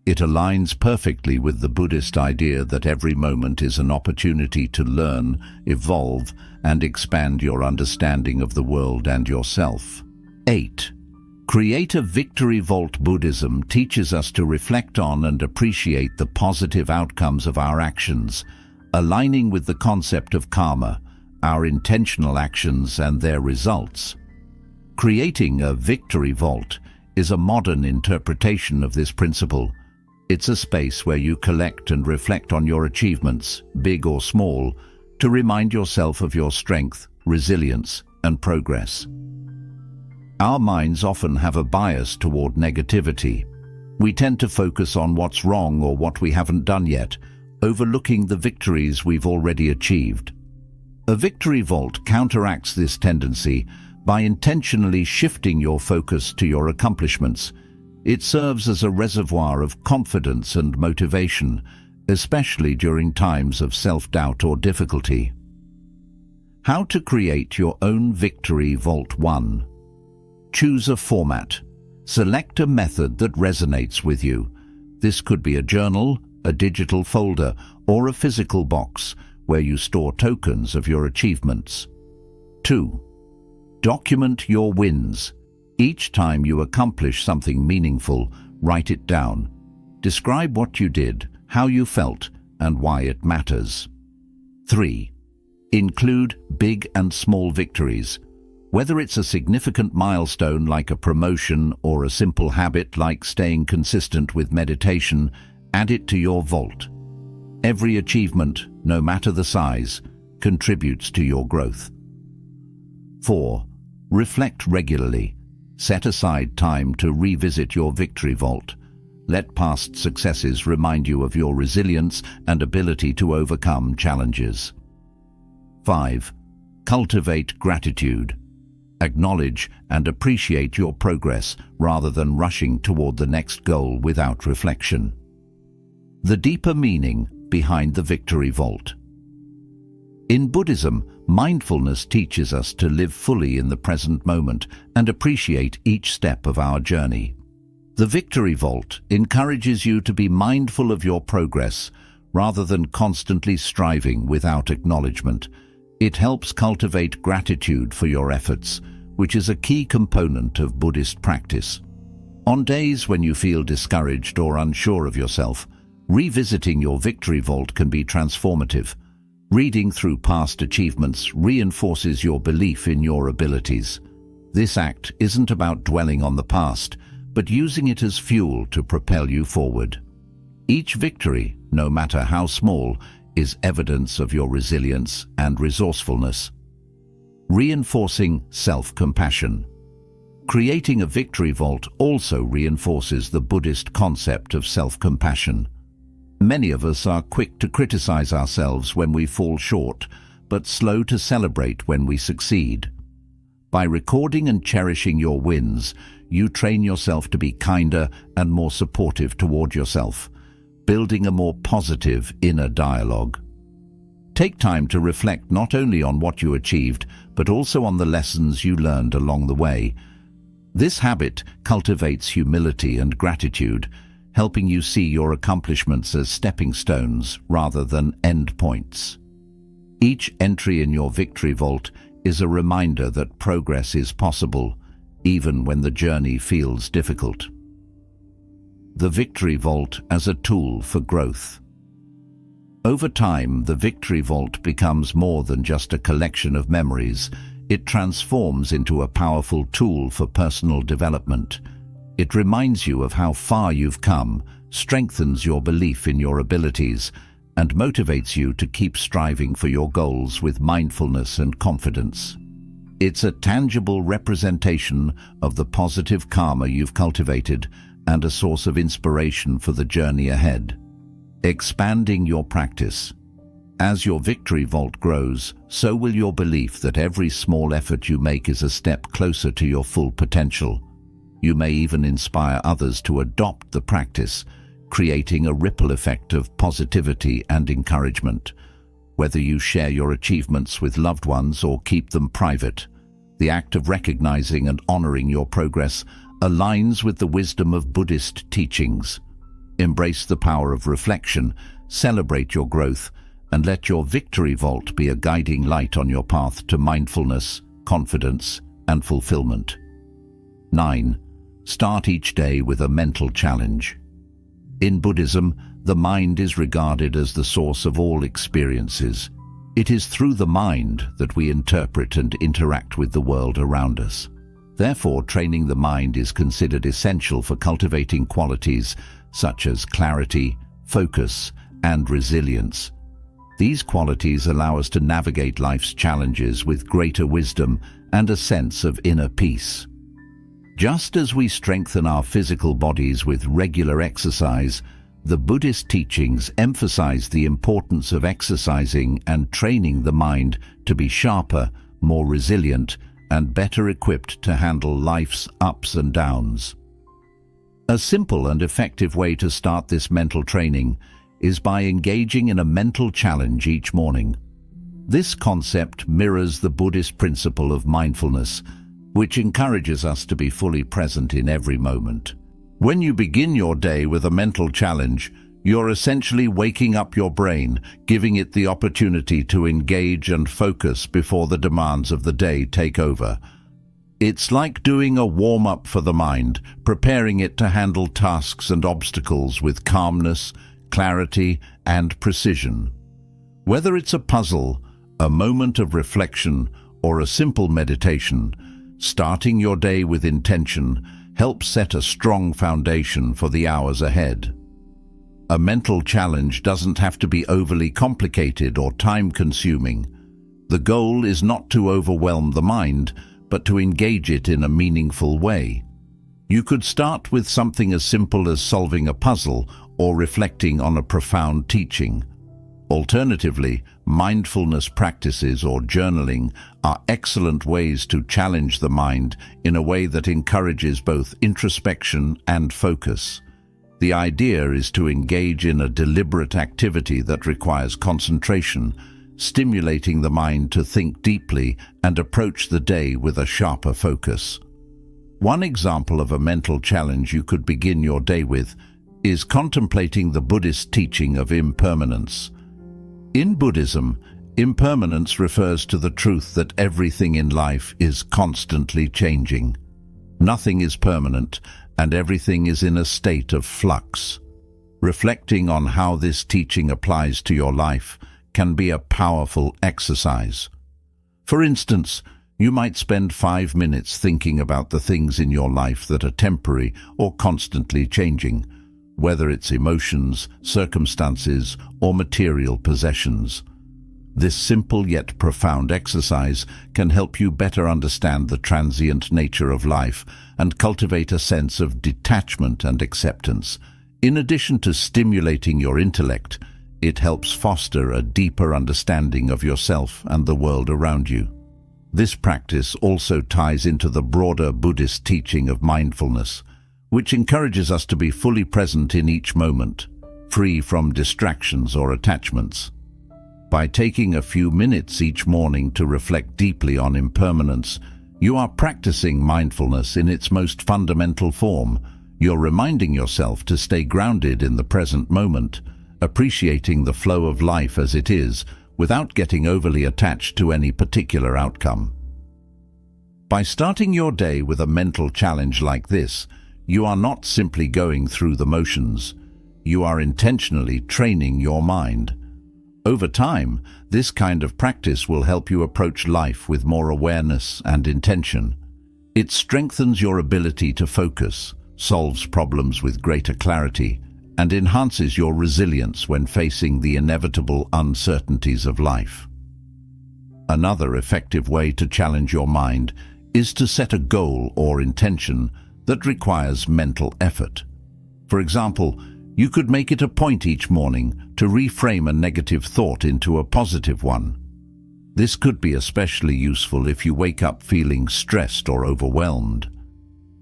It aligns perfectly with the Buddhist idea that every moment is an opportunity to learn, evolve, and expand your understanding of the world and yourself. 8. Create a Victory Vault. Buddhism teaches us to reflect on and appreciate the positive outcomes of our actions, aligning with the concept of karma, our intentional actions and their results. Creating a Victory Vault is a modern interpretation of this principle. It's a space where you collect and reflect on your achievements, big or small, to remind yourself of your strength, resilience, and progress. Our minds often have a bias toward negativity. We tend to focus on what's wrong or what we haven't done yet, overlooking the victories we've already achieved. A Victory Vault counteracts this tendency by intentionally shifting your focus to your accomplishments. It serves as a reservoir of confidence and motivation, especially during times of self-doubt or difficulty. How to create your own Victory Vault. 1. Choose a format. Select a method that resonates with you. This could be a journal, a digital folder, or a physical box where you store tokens of your achievements. 2. Document your wins. Each time you accomplish something meaningful, write it down. Describe what you did, how you felt, and why it matters. 3. Include big and small victories. Whether it's a significant milestone like a promotion or a simple habit like staying consistent with meditation, add it to your vault. Every achievement, no matter the size, contributes to your growth. 4. Reflect regularly. Set aside time to revisit your victory vault. Let past successes remind you of your resilience and ability to overcome challenges. 5. Cultivate gratitude. Acknowledge and appreciate your progress rather than rushing toward the next goal without reflection. The deeper meaning behind the victory vault. In Buddhism, mindfulness teaches us to live fully in the present moment and appreciate each step of our journey. The victory vault encourages you to be mindful of your progress rather than constantly striving without acknowledgement. It helps cultivate gratitude for your efforts, which is a key component of Buddhist practice. On days when you feel discouraged or unsure of yourself, revisiting your victory vault can be transformative. Reading through past achievements reinforces your belief in your abilities. This act isn't about dwelling on the past, but using it as fuel to propel you forward. Each victory, no matter how small, is evidence of your resilience and resourcefulness. Reinforcing self-compassion. Creating a victory vault also reinforces the Buddhist concept of self-compassion. Many of us are quick to criticize ourselves when we fall short, but slow to celebrate when we succeed. By recording and cherishing your wins, you train yourself to be kinder and more supportive toward yourself, building a more positive inner dialogue. Take time to reflect not only on what you achieved, but also on the lessons you learned along the way. This habit cultivates humility and gratitude, helping you see your accomplishments as stepping stones rather than endpoints. Each entry in your victory vault is a reminder that progress is possible, even when the journey feels difficult. The victory vault as a tool for growth. Over time, the victory vault becomes more than just a collection of memories. It transforms into a powerful tool for personal development. It reminds you of how far you've come, strengthens your belief in your abilities, and motivates you to keep striving for your goals with mindfulness and confidence. It's a tangible representation of the positive karma you've cultivated and a source of inspiration for the journey ahead. Expanding your practice. As your victory vault grows, so will your belief that every small effort you make is a step closer to your full potential. You may even inspire others to adopt the practice, creating a ripple effect of positivity and encouragement. Whether you share your achievements with loved ones or keep them private, the act of recognizing and honoring your progress aligns with the wisdom of Buddhist teachings. Embrace the power of reflection, celebrate your growth, and let your victory vault be a guiding light on your path to mindfulness, confidence, and fulfillment. 9. Start each day with a mental challenge. In Buddhism, the mind is regarded as the source of all experiences. It is through the mind that we interpret and interact with the world around us. Therefore, training the mind is considered essential for cultivating qualities such as clarity, focus, and resilience. These qualities allow us to navigate life's challenges with greater wisdom and a sense of inner peace. Just as we strengthen our physical bodies with regular exercise, the Buddhist teachings emphasize the importance of exercising and training the mind to be sharper, more resilient, and better equipped to handle life's ups and downs. A simple and effective way to start this mental training is by engaging in a mental challenge each morning. This concept mirrors the Buddhist principle of mindfulness, which encourages us to be fully present in every moment. When you begin your day with a mental challenge, you're essentially waking up your brain, giving it the opportunity to engage and focus before the demands of the day take over. It's like doing a warm-up for the mind, preparing it to handle tasks and obstacles with calmness, clarity, and precision. Whether it's a puzzle, a moment of reflection, or a simple meditation, starting your day with intention helps set a strong foundation for the hours ahead. A mental challenge doesn't have to be overly complicated or time-consuming. The goal is not to overwhelm the mind, but to engage it in a meaningful way. You could start with something as simple as solving a puzzle or reflecting on a profound teaching. Alternatively, mindfulness practices or journaling are excellent ways to challenge the mind in a way that encourages both introspection and focus. The idea is to engage in a deliberate activity that requires concentration, stimulating the mind to think deeply and approach the day with a sharper focus. One example of a mental challenge you could begin your day with is contemplating the Buddhist teaching of impermanence. In Buddhism, impermanence refers to the truth that everything in life is constantly changing. Nothing is permanent, and everything is in a state of flux. Reflecting on how this teaching applies to your life can be a powerful exercise. For instance, you might spend 5 minutes thinking about the things in your life that are temporary or constantly changing, whether it's emotions, circumstances, or material possessions. This simple yet profound exercise can help you better understand the transient nature of life and cultivate a sense of detachment and acceptance. In addition to stimulating your intellect, it helps foster a deeper understanding of yourself and the world around you. This practice also ties into the broader Buddhist teaching of mindfulness, which encourages us to be fully present in each moment, free from distractions or attachments. By taking a few minutes each morning to reflect deeply on impermanence, you are practicing mindfulness in its most fundamental form. You're reminding yourself to stay grounded in the present moment, appreciating the flow of life as it is, without getting overly attached to any particular outcome. By starting your day with a mental challenge like this, you are not simply going through the motions. You are intentionally training your mind. Over time, this kind of practice will help you approach life with more awareness and intention. It strengthens your ability to focus, solves problems with greater clarity, and enhances your resilience when facing the inevitable uncertainties of life. Another effective way to challenge your mind is to set a goal or intention that requires mental effort. For example, you could make it a point each morning to reframe a negative thought into a positive one. This could be especially useful if you wake up feeling stressed or overwhelmed.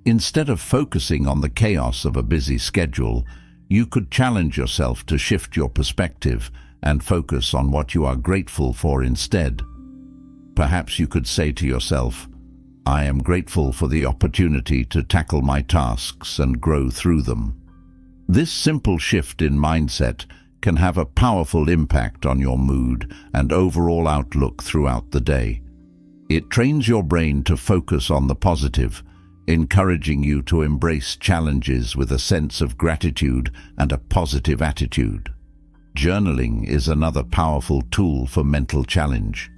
Instead of focusing on the chaos of a busy schedule, you could challenge yourself to shift your perspective and focus on what you are grateful for instead. Perhaps you could say to yourself, "I am grateful for the opportunity to tackle my tasks and grow through them." This simple shift in mindset can have a powerful impact on your mood and overall outlook throughout the day. It trains your brain to focus on the positive, encouraging you to embrace challenges with a sense of gratitude and a positive attitude. Journaling is another powerful tool for mental challenge.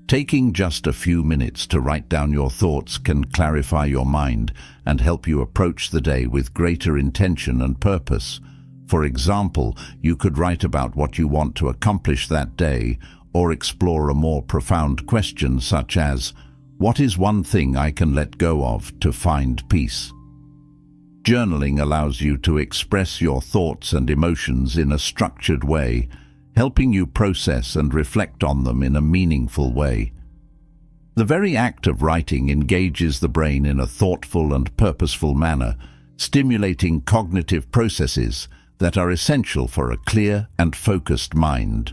Taking just a few minutes to write down your thoughts can clarify your mind and help you approach the day with greater intention and purpose. For example, you could write about what you want to accomplish that day, or explore a more profound question such as, "What is one thing I can let go of to find peace?" Journaling allows you to express your thoughts and emotions in a structured way, helping you process and reflect on them in a meaningful way. The very act of writing engages the brain in a thoughtful and purposeful manner, stimulating cognitive processes that are essential for a clear and focused mind.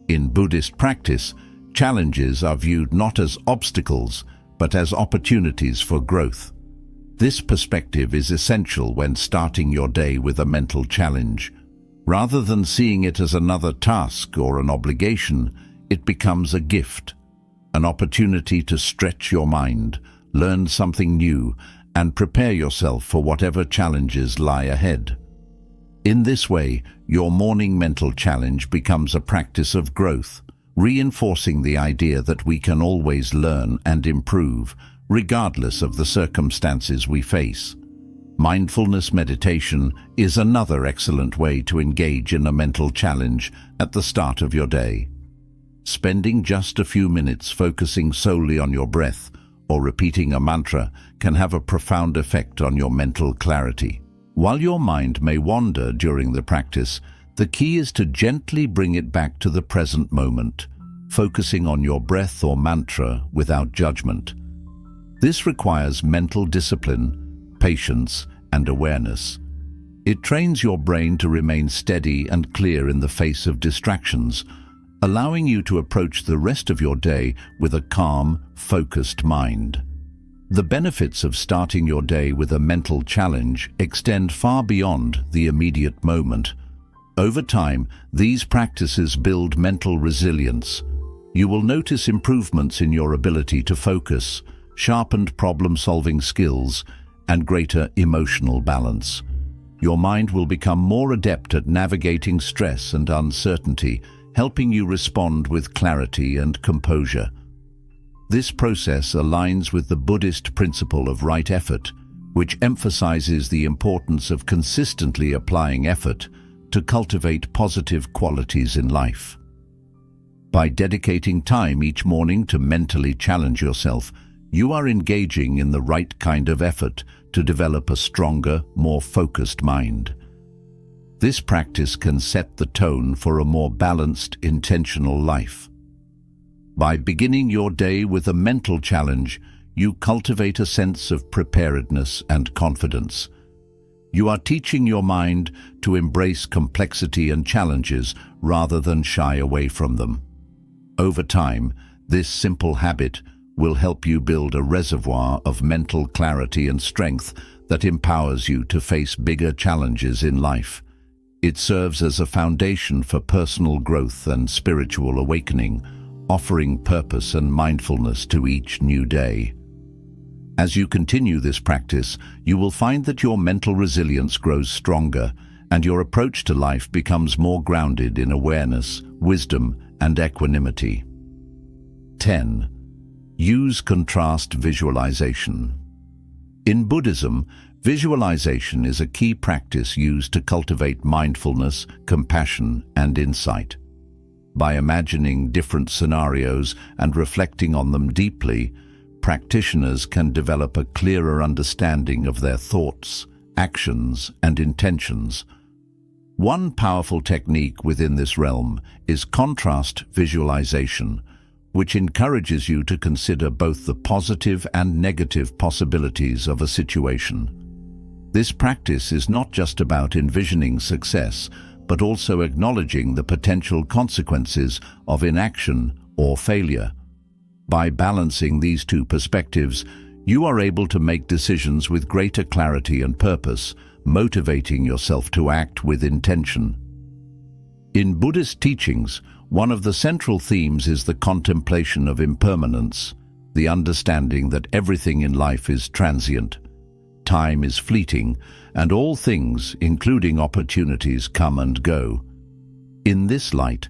In Buddhist practice, challenges are viewed not as obstacles, but as opportunities for growth. This perspective is essential when starting your day with a mental challenge. Rather than seeing it as another task or an obligation, it becomes a gift, an opportunity to stretch your mind, learn something new, and prepare yourself for whatever challenges lie ahead. In this way, your morning mental challenge becomes a practice of growth, reinforcing the idea that we can always learn and improve, regardless of the circumstances we face. Mindfulness meditation is another excellent way to engage in a mental challenge at the start of your day. Spending just a few minutes focusing solely on your breath or repeating a mantra can have a profound effect on your mental clarity. While your mind may wander during the practice, the key is to gently bring it back to the present moment, focusing on your breath or mantra without judgment. This requires mental discipline, patience, and awareness. It trains your brain to remain steady and clear in the face of distractions, allowing you to approach the rest of your day with a calm, focused mind. The benefits of starting your day with a mental challenge extend far beyond the immediate moment. Over time, these practices build mental resilience. You will notice improvements in your ability to focus, sharpened problem-solving skills, and greater emotional balance. Your mind will become more adept at navigating stress and uncertainty, helping you respond with clarity and composure. This process aligns with the Buddhist principle of right effort, which emphasizes the importance of consistently applying effort to cultivate positive qualities in life. By dedicating time each morning to mentally challenge yourself, you are engaging in the right kind of effort to develop a stronger, more focused mind. This practice can set the tone for a more balanced, intentional life. By beginning your day with a mental challenge, you cultivate a sense of preparedness and confidence. You are teaching your mind to embrace complexity and challenges rather than shy away from them. Over time, this simple habit will help you build a reservoir of mental clarity and strength that empowers you to face bigger challenges in life. It serves as a foundation for personal growth and spiritual awakening, offering purpose and mindfulness to each new day. As you continue this practice, you will find that your mental resilience grows stronger and your approach to life becomes more grounded in awareness, wisdom, and equanimity. 10. Use contrast visualization. In Buddhism, visualization is a key practice used to cultivate mindfulness, compassion, and insight. By imagining different scenarios and reflecting on them deeply, practitioners can develop a clearer understanding of their thoughts, actions, and intentions. One powerful technique within this realm is contrast visualization, which encourages you to consider both the positive and negative possibilities of a situation. This practice is not just about envisioning success, but also acknowledging the potential consequences of inaction or failure. By balancing these two perspectives, you are able to make decisions with greater clarity and purpose, motivating yourself to act with intention. In Buddhist teachings, one of the central themes is the contemplation of impermanence, the understanding that everything in life is transient. Time is fleeting, and all things, including opportunities, come and go. In this light,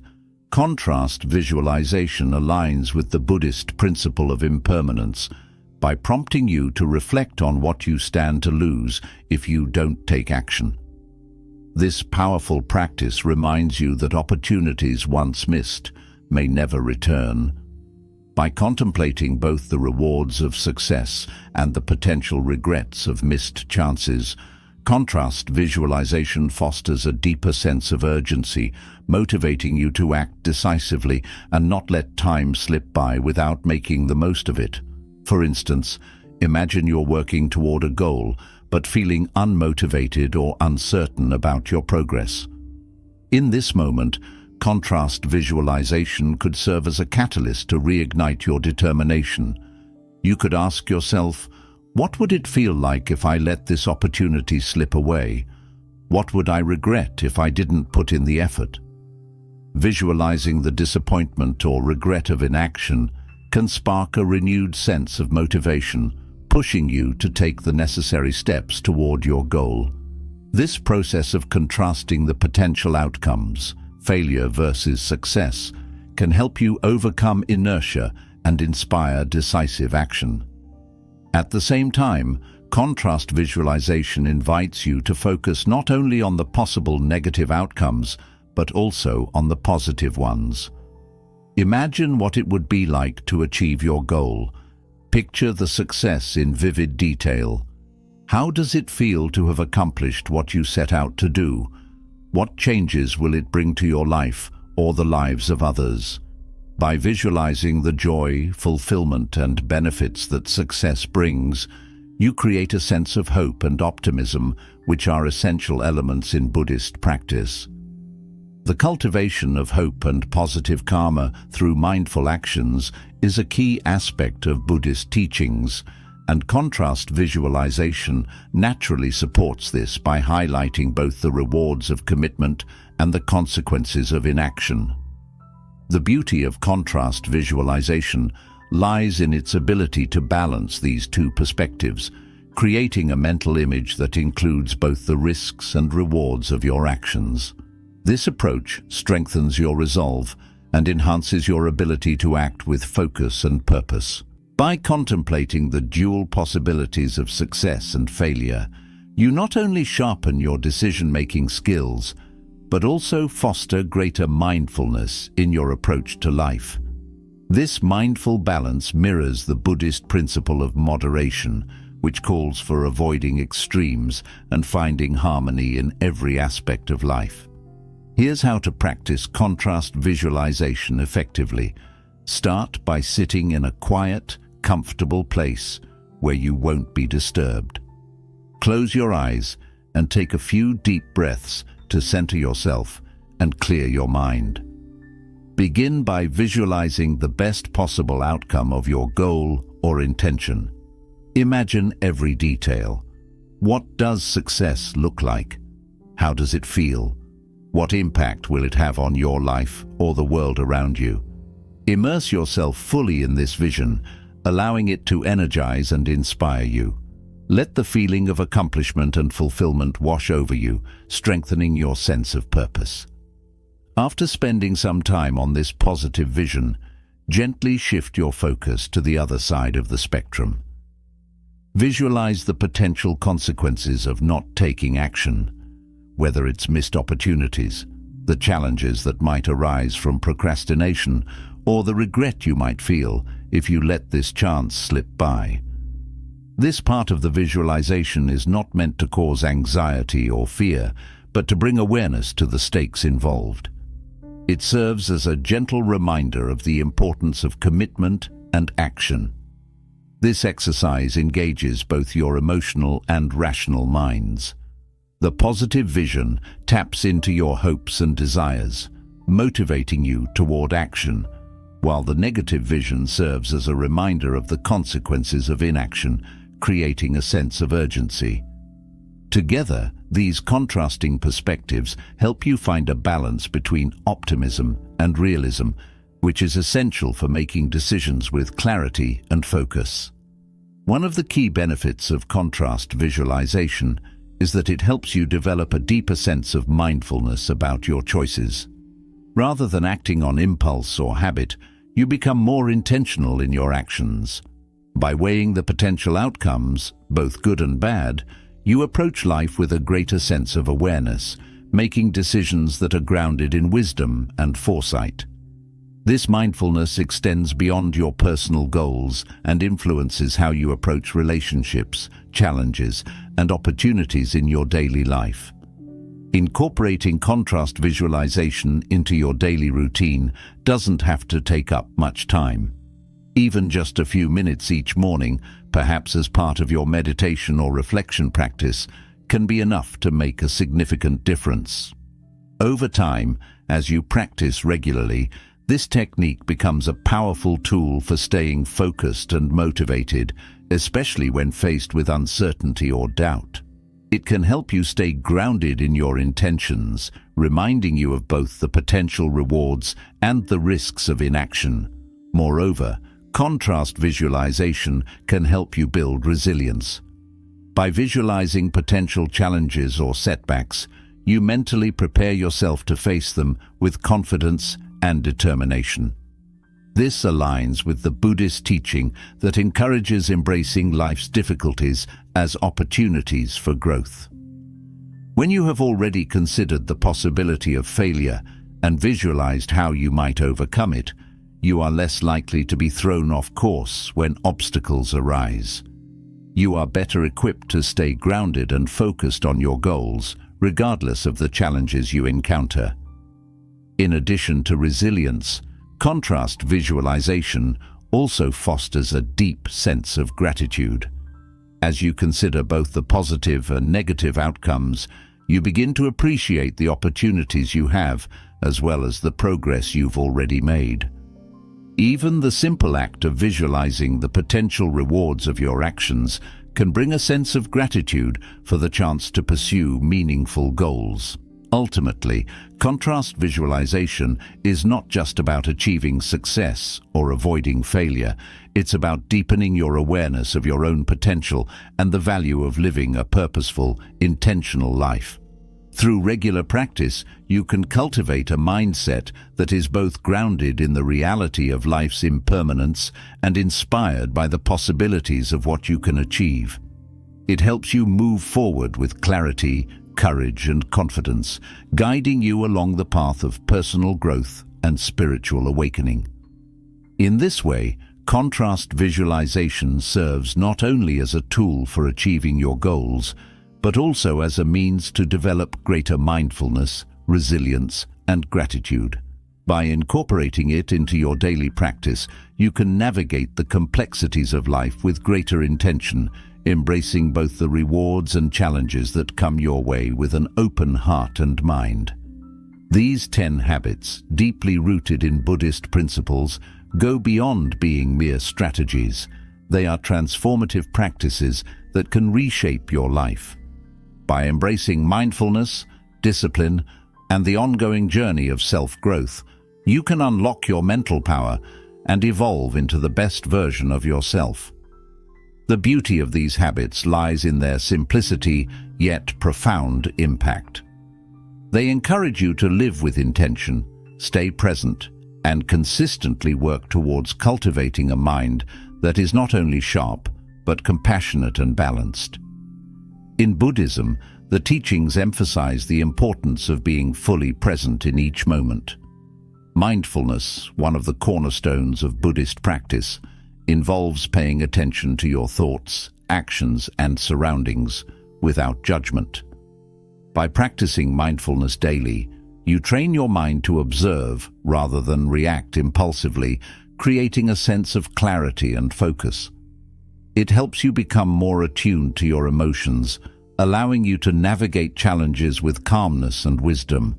contrast visualization aligns with the Buddhist principle of impermanence by prompting you to reflect on what you stand to lose if you don't take action. This powerful practice reminds you that opportunities once missed may never return. By contemplating both the rewards of success and the potential regrets of missed chances, contrast visualization fosters a deeper sense of urgency, motivating you to act decisively and not let time slip by without making the most of it. For instance, imagine you're working toward a goal, but feeling unmotivated or uncertain about your progress. In this moment, contrast visualization could serve as a catalyst to reignite your determination. You could ask yourself, what would it feel like if I let this opportunity slip away? What would I regret if I didn't put in the effort? Visualizing the disappointment or regret of inaction can spark a renewed sense of motivation, pushing you to take the necessary steps toward your goal. This process of contrasting the potential outcomes, failure versus success, can help you overcome inertia and inspire decisive action. At the same time, contrast visualization invites you to focus not only on the possible negative outcomes, but also on the positive ones. Imagine what it would be like to achieve your goal. Picture the success in vivid detail. How does it feel to have accomplished what you set out to do? What changes will it bring to your life or the lives of others? By visualizing the joy, fulfillment, and benefits that success brings, you create a sense of hope and optimism, which are essential elements in Buddhist practice. The cultivation of hope and positive karma through mindful actions is a key aspect of Buddhist teachings, and contrast visualization naturally supports this by highlighting both the rewards of commitment and the consequences of inaction. The beauty of contrast visualization lies in its ability to balance these two perspectives, creating a mental image that includes both the risks and rewards of your actions. This approach strengthens your resolve and enhances your ability to act with focus and purpose. By contemplating the dual possibilities of success and failure, you not only sharpen your decision-making skills, but also foster greater mindfulness in your approach to life. This mindful balance mirrors the Buddhist principle of moderation, which calls for avoiding extremes and finding harmony in every aspect of life. Here's how to practice contrast visualization effectively. Start by sitting in a quiet, comfortable place where you won't be disturbed. Close your eyes and take a few deep breaths to center yourself and clear your mind. Begin by visualizing the best possible outcome of your goal or intention. Imagine every detail. What does success look like? How does it feel? What impact will it have on your life or the world around you? Immerse yourself fully in this vision, allowing it to energize and inspire you. Let the feeling of accomplishment and fulfillment wash over you, strengthening your sense of purpose. After spending some time on this positive vision, gently shift your focus to the other side of the spectrum. Visualize the potential consequences of not taking action, whether it's missed opportunities, the challenges that might arise from procrastination, or the regret you might feel if you let this chance slip by. This part of the visualization is not meant to cause anxiety or fear, but to bring awareness to the stakes involved. It serves as a gentle reminder of the importance of commitment and action. This exercise engages both your emotional and rational minds. The positive vision taps into your hopes and desires, motivating you toward action, while the negative vision serves as a reminder of the consequences of inaction, creating a sense of urgency. Together, these contrasting perspectives help you find a balance between optimism and realism, which is essential for making decisions with clarity and focus. One of the key benefits of contrast visualization is that it helps you develop a deeper sense of mindfulness about your choices. Rather than acting on impulse or habit, you become more intentional in your actions. By weighing the potential outcomes, both good and bad, you approach life with a greater sense of awareness, making decisions that are grounded in wisdom and foresight. This mindfulness extends beyond your personal goals and influences how you approach relationships, challenges, and opportunities in your daily life. Incorporating contrast visualization into your daily routine doesn't have to take up much time. Even just a few minutes each morning, perhaps as part of your meditation or reflection practice, can be enough to make a significant difference. Over time, as you practice regularly, this technique becomes a powerful tool for staying focused and motivated, especially when faced with uncertainty or doubt. It can help you stay grounded in your intentions, reminding you of both the potential rewards and the risks of inaction. Moreover, contrast visualization can help you build resilience. By visualizing potential challenges or setbacks, you mentally prepare yourself to face them with confidence and determination. This aligns with the Buddhist teaching that encourages embracing life's difficulties as opportunities for growth. When you have already considered the possibility of failure and visualized how you might overcome it, you are less likely to be thrown off course when obstacles arise. You are better equipped to stay grounded and focused on your goals, regardless of the challenges you encounter. In addition to resilience, contrast visualization also fosters a deep sense of gratitude. As you consider both the positive and negative outcomes, you begin to appreciate the opportunities you have, as well as the progress you've already made. Even the simple act of visualizing the potential rewards of your actions can bring a sense of gratitude for the chance to pursue meaningful goals. Ultimately, contrast visualization is not just about achieving success or avoiding failure. It's about deepening your awareness of your own potential and the value of living a purposeful, intentional life. Through regular practice, you can cultivate a mindset that is both grounded in the reality of life's impermanence and inspired by the possibilities of what you can achieve. It helps you move forward with clarity, courage, and confidence, guiding you along the path of personal growth and spiritual awakening. In this way, contrast visualization serves not only as a tool for achieving your goals, but also as a means to develop greater mindfulness, resilience, and gratitude. By incorporating it into your daily practice, you can navigate the complexities of life with greater intention, embracing both the rewards and challenges that come your way with an open heart and mind. These 10 habits, deeply rooted in Buddhist principles, go beyond being mere strategies. They are transformative practices that can reshape your life. By embracing mindfulness, discipline, and the ongoing journey of self-growth, you can unlock your mental power and evolve into the best version of yourself. The beauty of these habits lies in their simplicity, yet profound impact. They encourage you to live with intention, stay present, and consistently work towards cultivating a mind that is not only sharp, but compassionate and balanced. In Buddhism, the teachings emphasize the importance of being fully present in each moment. Mindfulness, one of the cornerstones of Buddhist practice, involves paying attention to your thoughts, actions, and surroundings without judgment. By practicing mindfulness daily, you train your mind to observe rather than react impulsively, creating a sense of clarity and focus. It helps you become more attuned to your emotions, allowing you to navigate challenges with calmness and wisdom.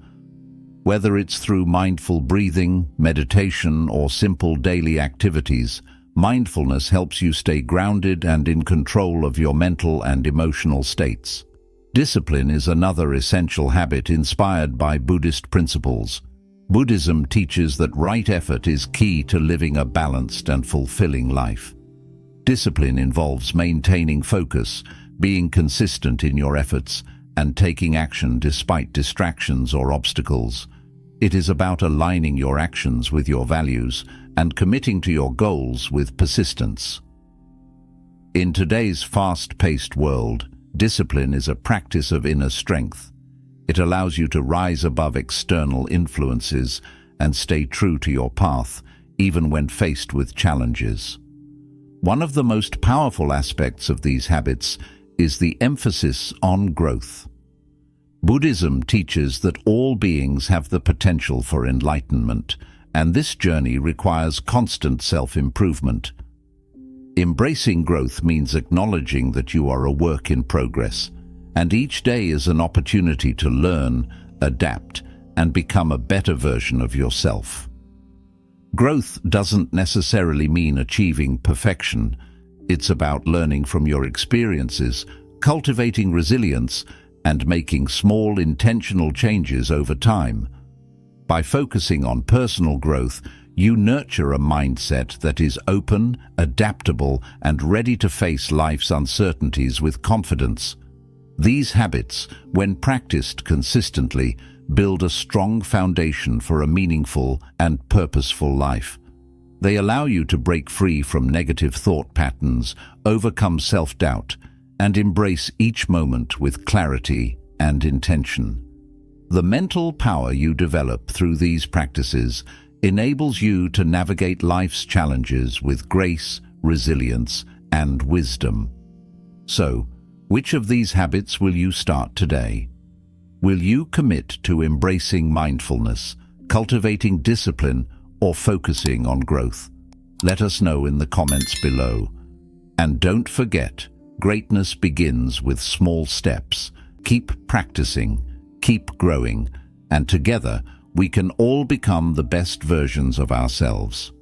Whether it's through mindful breathing, meditation, or simple daily activities, mindfulness helps you stay grounded and in control of your mental and emotional states. Discipline is another essential habit inspired by Buddhist principles. Buddhism teaches that right effort is key to living a balanced and fulfilling life. Discipline involves maintaining focus, being consistent in your efforts, and taking action despite distractions or obstacles. It is about aligning your actions with your values and committing to your goals with persistence. In today's fast-paced world, discipline is a practice of inner strength. It allows you to rise above external influences and stay true to your path, even when faced with challenges. One of the most powerful aspects of these habits is the emphasis on growth. Buddhism teaches that all beings have the potential for enlightenment, and this journey requires constant self-improvement. Embracing growth means acknowledging that you are a work in progress, and each day is an opportunity to learn, adapt, and become a better version of yourself. Growth doesn't necessarily mean achieving perfection. It's about learning from your experiences, cultivating resilience, and making small intentional changes over time. By focusing on personal growth, you nurture a mindset that is open, adaptable, and ready to face life's uncertainties with confidence. These habits, when practiced consistently, build a strong foundation for a meaningful and purposeful life. They allow you to break free from negative thought patterns, overcome self-doubt, and embrace each moment with clarity and intention. The mental power you develop through these practices enables you to navigate life's challenges with grace, resilience, and wisdom. So, which of these habits will you start today? Will you commit to embracing mindfulness, cultivating discipline, or focusing on growth? Let us know in the comments below. And don't forget, greatness begins with small steps. Keep practicing, keep growing, and together we can all become the best versions of ourselves.